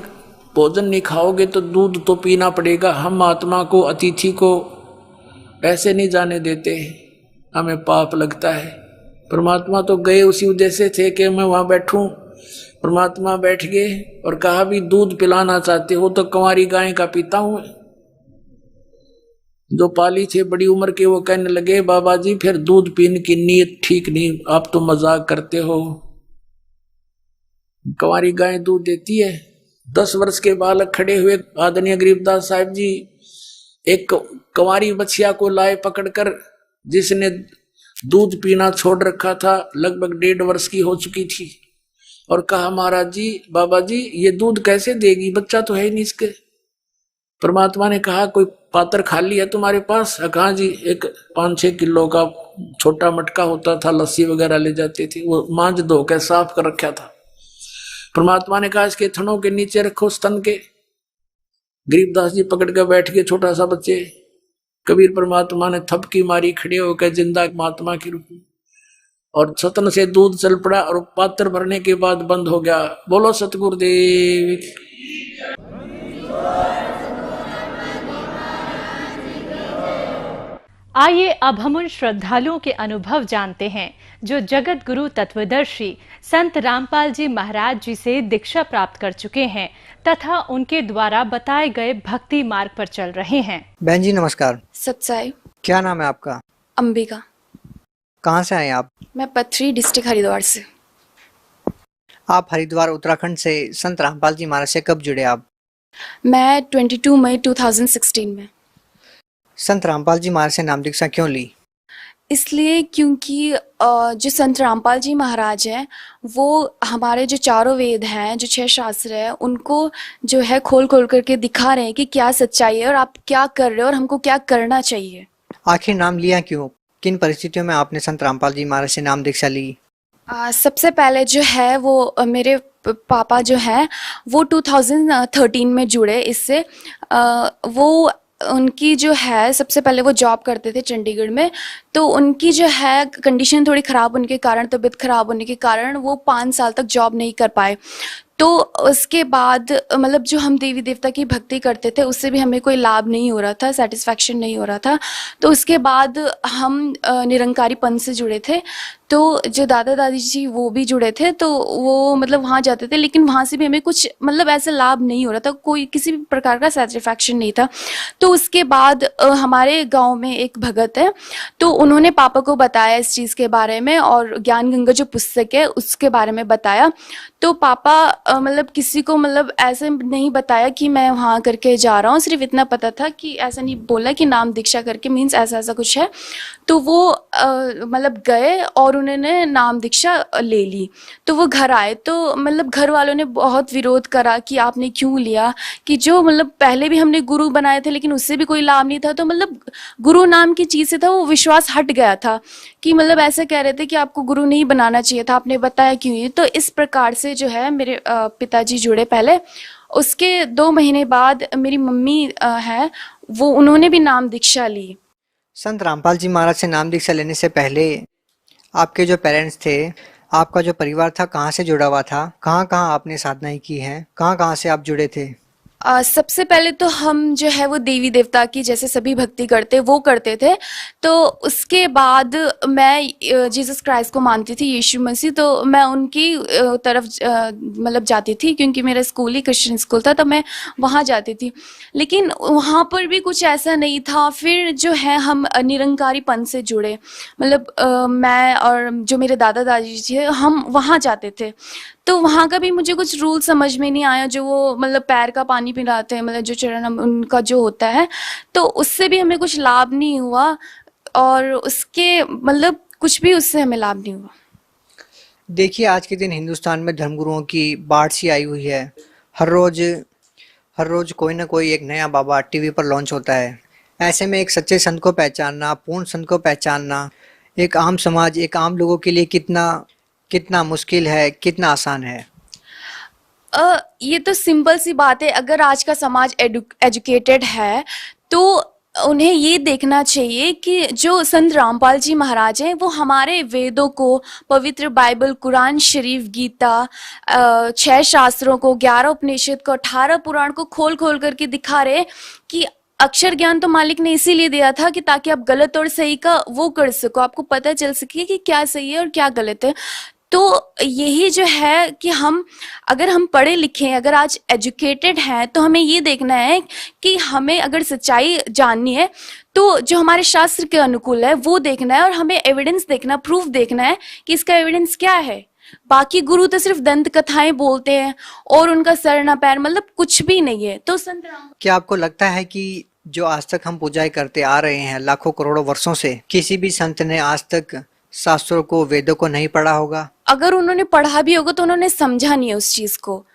भोजन नहीं खाओगे तो दूध तो पीना पड़ेगा। हम महात्मा को, अतिथि को ऐसे नहीं जाने देते, हमें पाप लगता है। परमात्मा तो गए उसी उद्देश्य थे कि मैं वहां बैठूं। परमात्मा बैठ गए और कहा, भी दूध पिलाना चाहते हो तो कंवारी गाय का पीता हूं। जो पाली थे बड़ी उम्र के, वो कहने लगे, बाबा जी फिर दूध पीने की नीयत ठीक नहीं, आप तो मजाक करते हो, कंवारी गाय दूध देती है। 10 वर्ष के बालक खड़े हुए आदरणीय गरीबदास साहिब जी एक कंवारी बछिया को लाए पकड़कर, जिसने दूध पीना छोड़ रखा था, लगभग 1.5 वर्ष की हो चुकी थी, और कहा महाराज जी, बाबा जी, ये दूध कैसे देगी, बच्चा तो है ही नहीं इसके। परमात्मा ने कहा कोई पात्र खाली है तुम्हारे पास? कहा जी, एक 5-6 किलो का छोटा मटका होता था, लस्सी वगैरह ले जाती थी, वो मांझ धो के साफ कर रखा था। परमात्मा ने कहा इसके थनों के नीचे रखो स्तन के। गरीबदास जी पकड़ के बैठ गए, छोटा सा बच्चे। कबीर परमात्मा ने थपकी मारी, खड़े होकर जिंदा महात्मा के रूप में, और सतन से दूध चल पड़ा, और पात्र भरने के बाद बंद हो गया। बोलो सतगुरुदेव। आइए अब हम उन श्रद्धालुओं के अनुभव जानते हैं जो जगत गुरु तत्वदर्शी संत रामपाल जी महाराज जी से दीक्षा प्राप्त कर चुके हैं तथा उनके द्वारा बताए गए भक्ति मार्ग पर चल रहे हैं। बहन जी नमस्कार। सत्साई। क्या नाम है आपका? अंबिका। कहाँ से आए आप? मैं पथरी डिस्ट्रिक्ट हरिद्वार से। आप हरिद्वार उत्तराखंड से संत रामपाल जी महाराज से कब जुड़े आप? मैं 22 मई 2016 में। संत रामपाल जी महाराज से नाम दीक्षा क्यों ली? इसलिए क्योंकि जो संत रामपाल जी महाराज हैं वो हमारे जो चारों वेद हैं, जो 6 शास्त्र हैं, उनको जो है खोल खोल करके दिखा रहे हैं कि क्या सच्चाई है और आप क्या कर रहे हो और हमको क्या करना चाहिए। आखिर नाम लिया क्यों? किन परिस्थितियों में आपने संत रामपाल जी महाराज से नाम दीक्षा ली? सबसे पहले जो है वो मेरे पापा जो हैं वो 2013 में जुड़े इससे। वो उनकी जो है सबसे पहले वो जॉब करते थे चंडीगढ़ में, तो उनकी जो है कंडीशन थोड़ी ख़राब होने के कारण, तबीयत ख़राब होने के कारण वो 5 साल तक जॉब नहीं कर पाए। तो उसके बाद मतलब जो हम देवी देवता की भक्ति करते थे उससे भी हमें कोई लाभ नहीं हो रहा था, सेटिस्फैक्शन नहीं हो रहा था। तो उसके बाद हम निरंकारी पंथ से जुड़े थे। तो जो दादा दादी जी वो भी जुड़े थे, तो वो मतलब वहाँ जाते थे, लेकिन वहाँ से भी हमें कुछ मतलब ऐसा लाभ नहीं हो रहा था, कोई किसी भी प्रकार का सेटिस्फैक्शन नहीं था। तो उसके बाद हमारे गांव में एक भगत है, तो उन्होंने पापा को बताया इस चीज़ के बारे में, और ज्ञान गंगा जो पुस्तक है उसके बारे में बताया। तो पापा मतलब किसी को मतलब ऐसे नहीं बताया कि मैं वहाँ करके जा रहा हूँ, सिर्फ इतना पता था कि ऐसा नहीं बोला कि नाम दीक्षा करके मीन्स ऐसा ऐसा कुछ है। तो वो मतलब गए और उन्होंने नाम दीक्षा ले ली। तो वो घर आए तो मतलब घर वालों ने बहुत विरोध करा कि आपने क्यों लिया, कि जो मतलब पहले भी हमने गुरु बनाए थे लेकिन उससे भी कोई लाभ नहीं था। तो मतलब गुरु नाम की चीज़ से था वो विश्वास हट गया था, कि मतलब ऐसे कह रहे थे कि आपको गुरु नहीं बनाना चाहिए था, आपने बताया क्यों ये। तो इस प्रकार से जो है मेरे पिताजी जुड़े पहले। उसके 2 महीने बाद मेरी मम्मी है वो, उन्होंने भी नाम दीक्षा ली। संत रामपाल जी महाराज से नाम दीक्षा लेने से पहले आपके जो पेरेंट्स थे, आपका जो परिवार था, कहाँ से जुड़ा हुआ था? कहाँ कहाँ आपने साधनाएं की हैं? कहाँ कहाँ से आप जुड़े थे? सबसे पहले तो हम जो है वो देवी देवता की जैसे सभी भक्ति करते वो करते थे। तो उसके बाद मैं जीसस क्राइस्ट को मानती थी, यीशु मसीह। तो मैं उनकी तरफ मतलब जाती थी, क्योंकि मेरा स्कूल ही क्रिश्चियन स्कूल था, तो मैं वहाँ जाती थी। लेकिन वहाँ पर भी कुछ ऐसा नहीं था। फिर जो है हम निरंकारी पंथ से जुड़े, मतलब मैं और जो मेरे दादा दादी जी थे हम वहाँ जाते थे। तो वहाँ का भी मुझे कुछ रूल समझ में नहीं आया, जो वो मतलब पैर का पानी पिलाते हैं, मतलब जो चरण उनका जो होता है, तो उससे भी हमें कुछ लाभ नहीं हुआ, और उसके मतलब कुछ भी उससे हमें लाभ नहीं हुआ। देखिए, आज के दिन हिंदुस्तान में धर्मगुरुओं की बाढ़ सी आई हुई है। हर रोज कोई ना कोई एक नया बाबा टीवी पर लॉन्च होता है। ऐसे में एक सच्चे संत को पहचानना, पूर्ण संत को पहचानना एक आम समाज, एक आम लोगों के लिए कितना मुश्किल है, कितना आसान है? ये तो सिंपल सी बात है। अगर आज का समाज एजुकेटेड है तो उन्हें ये देखना चाहिए कि जो संत रामपाल जी महाराज हैं वो हमारे वेदों को, पवित्र बाइबल, कुरान शरीफ, गीता, 6 शास्त्रों को, 11 उपनिषद को, 18 पुराण को खोल खोल करके दिखा रहे कि अक्षर ज्ञान तो मालिक ने इसीलिए दिया था कि ताकि आप गलत और सही का वो कर सको, आपको पता चल सके कि क्या सही है और क्या गलत है। तो यही जो है कि अगर हम पढ़े लिखे हैं, अगर आज एजुकेटेड हैं, तो हमें ये देखना है कि हमें अगर सच्चाई जाननी है तो जो हमारे शास्त्र के अनुकूल है वो देखना है, और हमें एविडेंस देखना, प्रूफ देखना है कि इसका एविडेंस क्या है। बाकी गुरु तो सिर्फ दंत कथाएं बोलते हैं और उनका सर ना पैर, मतलब कुछ भी नहीं है। तो संत राम, क्या आपको लगता है कि जो आज तक हम पूजाएं करते आ रहे हैं लाखों करोड़ों वर्षों से, किसी भी संत ने आज तक शास्त्रों को, वेदों को नहीं पढ़ा होगा? अगर उन्होंने पढ़ा भी होगा तो उन्होंने समझा नहीं है उस चीज को,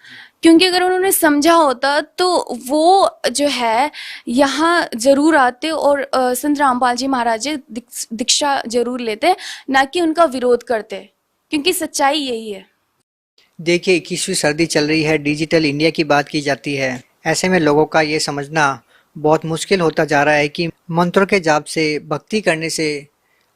क्योंकि अगर उन्होंने समझा होता तो वो जो है यहाँ जरूर आते और संत रामपाल जी महाराज जी दीक्षा जरूर लेते, ना कि उनका विरोध करते, क्योंकि सच्चाई यही है। देखिए 21वीं सदी चल रही है, डिजिटल इंडिया की बात की जाती है। ऐसे में लोगों का ये समझना बहुत मुश्किल होता जा रहा है कि मंत्रों के जाप से, भक्ति करने से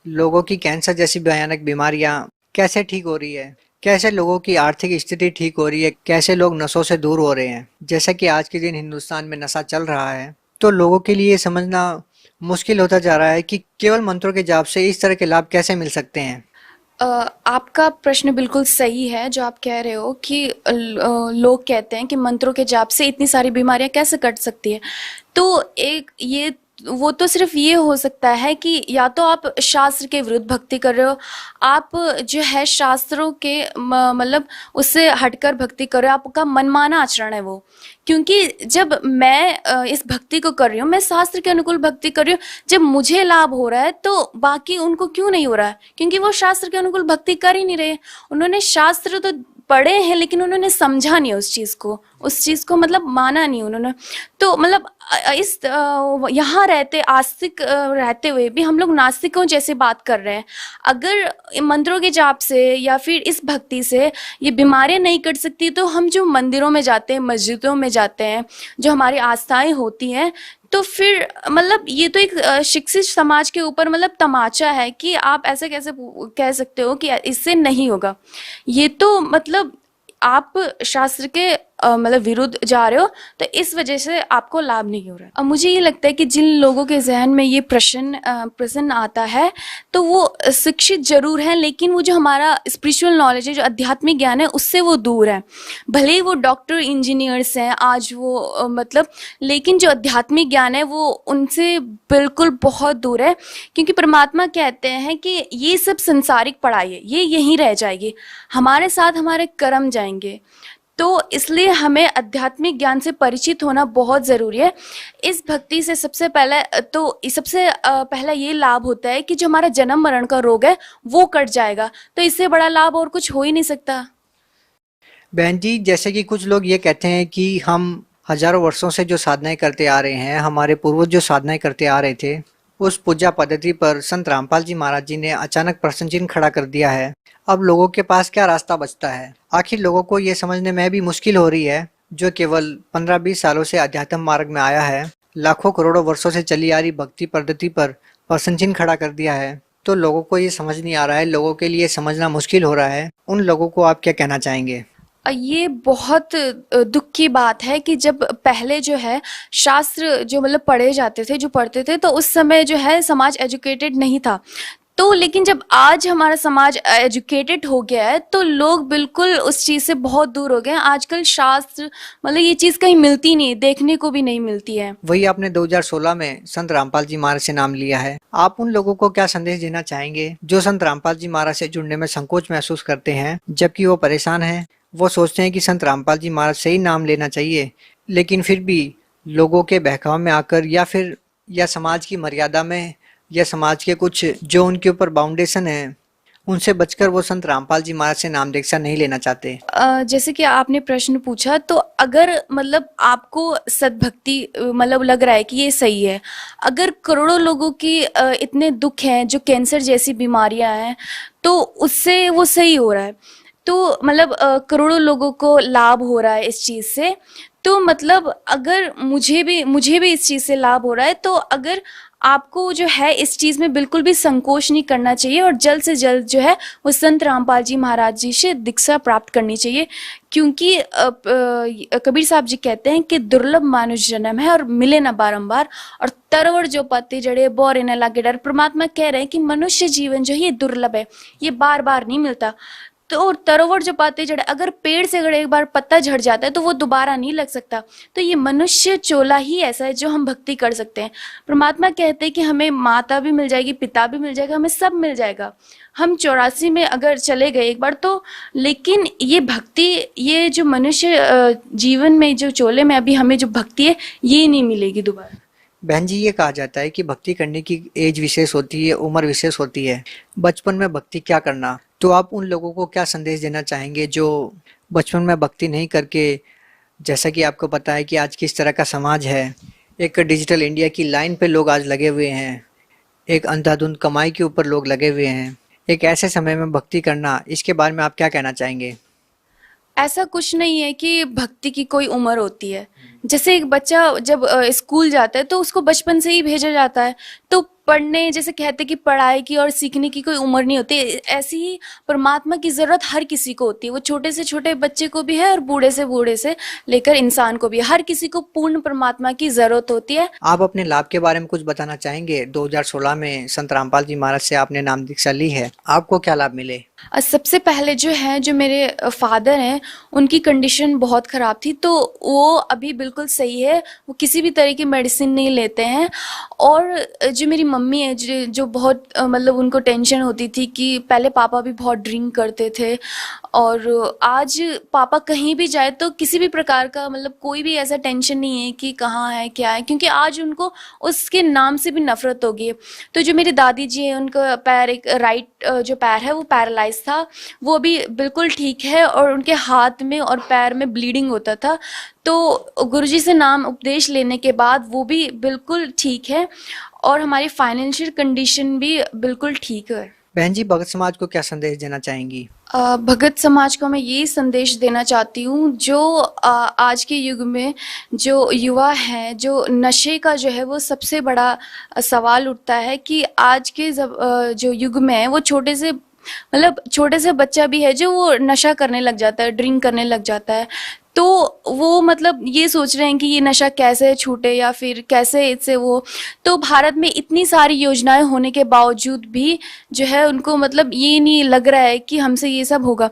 लोगों की कैंसर जैसी भयानक बीमारियां कैसे ठीक हो रही है, कैसे लोगों की आर्थिक स्थिति ठीक हो रही है, कैसे लोग नशों से दूर हो रहे हैं। जैसा कि आज के दिन हिंदुस्तान में नशा चल रहा है, तो लोगों के लिए समझना मुश्किल होता जा रहा है कि केवल मंत्रों के जाप से इस तरह के लाभ कैसे मिल सकते हैं। आपका प्रश्न बिल्कुल सही है जो आप कह रहे हो कि लोग कहते हैं कि मंत्रों के जाप से इतनी सारी बीमारियां कैसे कट सकती है। तो एक ये वो तो सिर्फ ये हो सकता है कि या तो आप शास्त्र के विरुद्ध भक्ति कर रहे हो, आप जो है शास्त्रों के मतलब उससे हटकर भक्ति कर रहे हो, आपका मनमाना आचरण है वो। क्योंकि जब मैं इस भक्ति को कर रही हूँ, मैं शास्त्र के अनुकूल भक्ति कर रही हूँ, जब मुझे लाभ हो रहा है तो बाकी उनको क्यों नहीं हो रहा है? क्योंकि वो शास्त्र के अनुकूल भक्ति कर ही नहीं रहे। उन्होंने शास्त्र तो पढ़े हैं लेकिन उन्होंने समझा नहीं उस चीज को मतलब माना नहीं उन्होंने। तो मतलब इस यहाँ रहते आस्तिक रहते हुए भी हम लोग नास्तिकों जैसे बात कर रहे हैं। अगर मंत्रों के जाप से या फिर इस भक्ति से ये बीमारियां नहीं कट सकती, तो हम जो मंदिरों में जाते हैं, मस्जिदों में जाते हैं, जो हमारी आस्थाएं होती हैं, तो फिर मतलब ये तो एक शिक्षित समाज के ऊपर मतलब तमाचा है कि आप ऐसे कैसे कह सकते हो कि इससे नहीं होगा। ये तो मतलब आप शास्त्र के मतलब विरुद्ध जा रहे हो, तो इस वजह से आपको लाभ नहीं हो रहा है। अब मुझे ये लगता है कि जिन लोगों के जहन में ये प्रश्न आता है, तो वो शिक्षित जरूर है, लेकिन वो जो हमारा स्पिरिचुअल नॉलेज है, जो आध्यात्मिक ज्ञान है, उससे वो दूर है। भले ही वो डॉक्टर इंजीनियर्स हैं आज वो मतलब, लेकिन जो आध्यात्मिक ज्ञान है वो उनसे बिल्कुल बहुत दूर है। क्योंकि परमात्मा कहते हैं कि ये सब संसारिक पढ़ाई है, ये यहीं रह जाएगी, हमारे साथ हमारे कर्म जाएंगे। तो इसलिए हमें आध्यात्मिक ज्ञान से परिचित होना बहुत ज़रूरी है। इस भक्ति से सबसे पहला ये लाभ होता है कि जो हमारा जन्म मरण का रोग है वो कट जाएगा। तो इससे बड़ा लाभ और कुछ हो ही नहीं सकता। बहन जी, जैसे कि कुछ लोग ये कहते हैं कि हम हजारों वर्षों से जो साधनाएं करते आ रहे हैं, हमारे पूर्वज जो साधनाएं करते आ रहे थे, उस पूजा पद्धति पर संत रामपाल जी महाराज जी ने अचानक प्रश्न चिन्ह खड़ा कर दिया है। अब लोगों के पास क्या रास्ता बचता है? आखिर लोगों को ये समझने में भी मुश्किल हो रही है, जो केवल 15-20 सालों से अध्यात्म मार्ग में आया है, लाखों करोड़ों वर्षों से चली आ रही भक्ति पद्धति पर प्रश्न चिन्ह खड़ा कर दिया है। तो लोगों को ये समझ नहीं आ रहा है, लोगों के लिए समझना मुश्किल हो रहा है। उन लोगों को आप क्या कहना चाहेंगे? ये बहुत दुख की बात है कि जब पहले जो है शास्त्र जो मतलब पढ़े जाते थे, जो पढ़ते थे, तो उस समय जो है समाज एजुकेटेड नहीं था। तो लेकिन जब आज हमारा समाज एजुकेटेड हो गया है, तो लोग बिल्कुल उस चीज़ से बहुत दूर हो गए हैं। आजकल शास्त्र मतलब ये चीज़ कहीं मिलती नहीं, देखने को भी नहीं मिलती है। वही आपने 2016 में संत रामपाल जी महाराज से नाम लिया है। आप उन लोगों को क्या संदेश देना चाहेंगे जो संत रामपाल जी महाराज से जुड़ने में संकोच महसूस करते हैं, जबकि वो परेशान हैं? वो सोचते हैं कि संत रामपाल जी महाराज से ही नाम लेना चाहिए, लेकिन फिर भी लोगों के बहकाव में आकर या समाज की मर्यादा में या समाज के कुछ जो उनके ऊपर बाउंडेशन है, उनसे बचकर वो संत रामपाल जी महाराज से नाम दीक्षा नहीं लेना चाहते। जैसे कि आपने प्रश्न पूछा, तो अगर मतलब आपको सद्भक्ति मतलब लग रहा है कि ये सही है, अगर करोड़ों लोगों की इतने दुख हैं, जो कैंसर जैसी बीमारियां हैं, तो उससे वो सही हो रहा है, तो मतलब करोड़ों लोगों को लाभ हो रहा है इस चीज़ से, तो मतलब अगर मुझे भी इस चीज़ से लाभ हो रहा है, तो अगर आपको जो है इस चीज़ में बिल्कुल भी संकोच नहीं करना चाहिए और जल्द से जल्द जो है वो संत रामपाल जी महाराज जी से दीक्षा प्राप्त करनी चाहिए। क्योंकि कबीर साहब जी कहते हैं कि दुर्लभ मानुष जन्म है और मिले ना बारंबार, और तरवर जो पत्ते जड़े बोरे न लागे डर। परमात्मा कह रहे हैं कि मनुष्य जीवन जो है ये दुर्लभ है, ये बार बार नहीं मिलता। तो तरोवर जो पाते जड़े, अगर पेड़ से अगर एक बार पत्ता झड़ जाता है तो वो दोबारा नहीं लग सकता। तो ये मनुष्य चोला ही ऐसा है जो हम भक्ति कर सकते हैं। परमात्मा कहते हैं कि हमें माता भी मिल जाएगी, पिता भी मिल जाएगा, हमें सब मिल जाएगा। हम 84 में अगर चले गए एक बार तो, लेकिन ये भक्ति, ये जो मनुष्य जीवन में जो चोले में अभी हमें जो भक्ति है, ये नहीं मिलेगी दोबारा। बहन जी, ये कहा जाता है कि भक्ति करने की एज विशेष होती है, उम्र विशेष होती है। बचपन में भक्ति क्या करना, तो आप उन लोगों को क्या संदेश देना चाहेंगे जो बचपन में भक्ति नहीं करके, जैसा कि आपको पता है कि आज किस तरह का समाज है, एक डिजिटल इंडिया की लाइन पे लोग आज लगे हुए हैं, एक अंधाधुंध कमाई के ऊपर लोग लगे हुए हैं, एक ऐसे समय में भक्ति करना, इसके बारे में आप क्या कहना चाहेंगे? ऐसा कुछ नहीं है कि भक्ति की कोई उम्र होती है। जैसे एक बच्चा जब स्कूल जाता है तो उसको बचपन से ही भेजा जाता है, तो पढ़ने, जैसे कहते हैं कि पढ़ाई की और सीखने की कोई उम्र नहीं होती, ऐसी ही परमात्मा की ज़रूरत हर किसी को होती है। वो छोटे से छोटे बच्चे को भी है और बूढ़े से लेकर इंसान को भी, हर किसी को पूर्ण परमात्मा की ज़रूरत होती है। आप अपने लाभ के बारे में कुछ बताना चाहेंगे? 2016 में संत रामपाल जी महाराज से आपने नाम दीक्षा ली है, आपको क्या लाभ मिले? सबसे पहले जो मेरे फादर हैं, उनकी कंडीशन बहुत ख़राब थी, तो वो अभी बिल्कुल सही है, वो किसी भी तरह की मेडिसिन नहीं लेते हैं। और जो मेरी मम्मी है, जो बहुत मतलब उनको टेंशन होती थी कि पहले पापा भी बहुत ड्रिंक करते थे, और आज पापा कहीं भी जाए तो किसी भी प्रकार का मतलब कोई भी ऐसा टेंशन नहीं है कि कहाँ है क्या है, क्योंकि आज उनको उसके नाम से भी नफरत हो गई है। तो जो मेरी दादी जी है, उनका पैर, एक राइट जो पैर है वो पैरालाइज था, वो अभी बिल्कुल ठीक है, और उनके हाथ में और पैर में ब्लीडिंग होता था। तो गुरुजी से नाम उपदेश लेने के बाद वो भी बिल्कुल ठीक है, और हमारी फाइनेंशियल कंडीशन भी बिल्कुल ठीक है। बहन जी, भगत समाज को क्या संदेश देना चाहेंगी? भगत समाज को मैं यही संदेश देना चाहती हूँ, जो आज के युग में जो युवा हैं, जो नशे का जो है वो सबसे बड़ा सवाल उठता है कि आज के जो युग में है, वो छोटे से बच्चा भी है जो वो नशा करने लग जाता है, ड्रिंक करने लग जाता है। तो वो मतलब ये सोच रहे हैं कि ये नशा कैसे छूटे या फिर कैसे इससे वो, तो भारत में इतनी सारी योजनाएं होने के बावजूद भी जो है उनको मतलब ये नहीं लग रहा है कि हमसे ये सब होगा।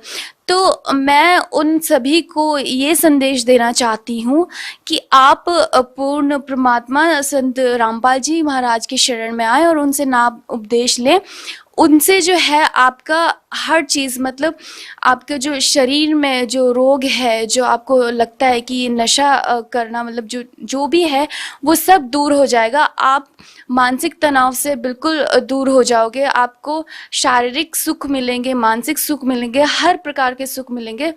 तो मैं उन सभी को ये संदेश देना चाहती हूँ कि आप पूर्ण परमात्मा संत रामपाल जी महाराज के शरण में आए और उनसे नाम उपदेश लें। उनसे जो है आपका हर चीज़, मतलब आपके जो शरीर में जो रोग है, जो आपको लगता है कि ये नशा करना मतलब जो भी है वो सब दूर हो जाएगा। आप मानसिक तनाव से बिल्कुल दूर हो जाओगे, आपको शारीरिक सुख मिलेंगे, मानसिक सुख मिलेंगे, हर प्रकार के सुख मिलेंगे।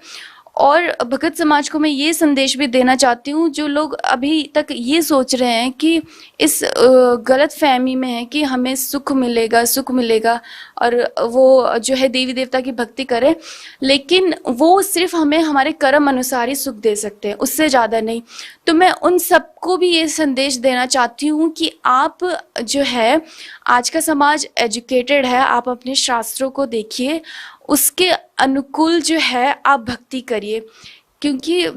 और भगत समाज को मैं ये संदेश भी देना चाहती हूँ, जो लोग अभी तक ये सोच रहे हैं कि इस गलत फहमी में है कि हमें सुख मिलेगा और वो जो है देवी देवता की भक्ति करें, लेकिन वो सिर्फ हमें हमारे कर्म अनुसार ही सुख दे सकते हैं, उससे ज़्यादा नहीं। तो मैं उन सबको भी ये संदेश देना चाहती हूँ कि आप जो है, आज का समाज एजुकेटेड है, आप अपने शास्त्रों को देखिए, उसके अनुकूल जो है आप भक्ति करिए। क्योंकि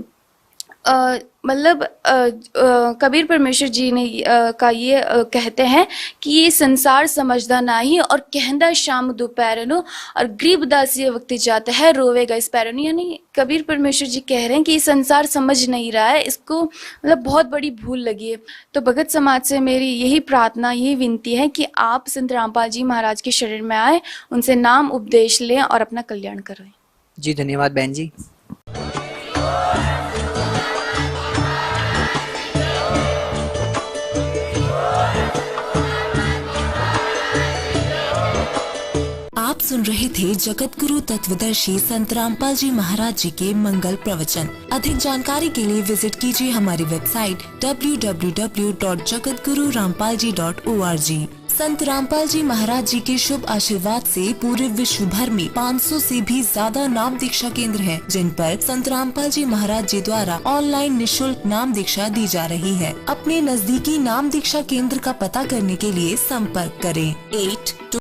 मतलब कबीर परमेश्वर जी ने का ये कहते हैं कि ये संसार समझदा नहीं और कहंदा शाम दोपहरनो और गरीब दासी वक्त जाता है रोवेगा इस पैरनो। यानी कबीर परमेश्वर जी कह रहे हैं कि ये संसार समझ नहीं रहा है, इसको मतलब बहुत बड़ी भूल लगी है। तो भगत समाज से मेरी यही प्रार्थना, यही विनती है कि आप संत रामपाल जी महाराज के शरण में आए, उनसे नाम उपदेश लें और अपना कल्याण करें। जी धन्यवाद बहन जी। आप सुन रहे थे जगत गुरु तत्वदर्शी संत रामपाल जी महाराज जी के मंगल प्रवचन। अधिक जानकारी के लिए विजिट कीजिए हमारी वेबसाइट www.jagatgururampalji.org। संत रामपाल जी महाराज जी के शुभ आशीर्वाद से पूरे विश्व भर में 500 से भी ज्यादा नाम दीक्षा केंद्र हैं, जिन पर संत रामपाल जी महाराज जी द्वारा ऑनलाइन निशुल्क नाम दीक्षा दी जा रही है। अपने नजदीकी नाम दीक्षा केंद्र का पता करने के लिए संपर्क करें 8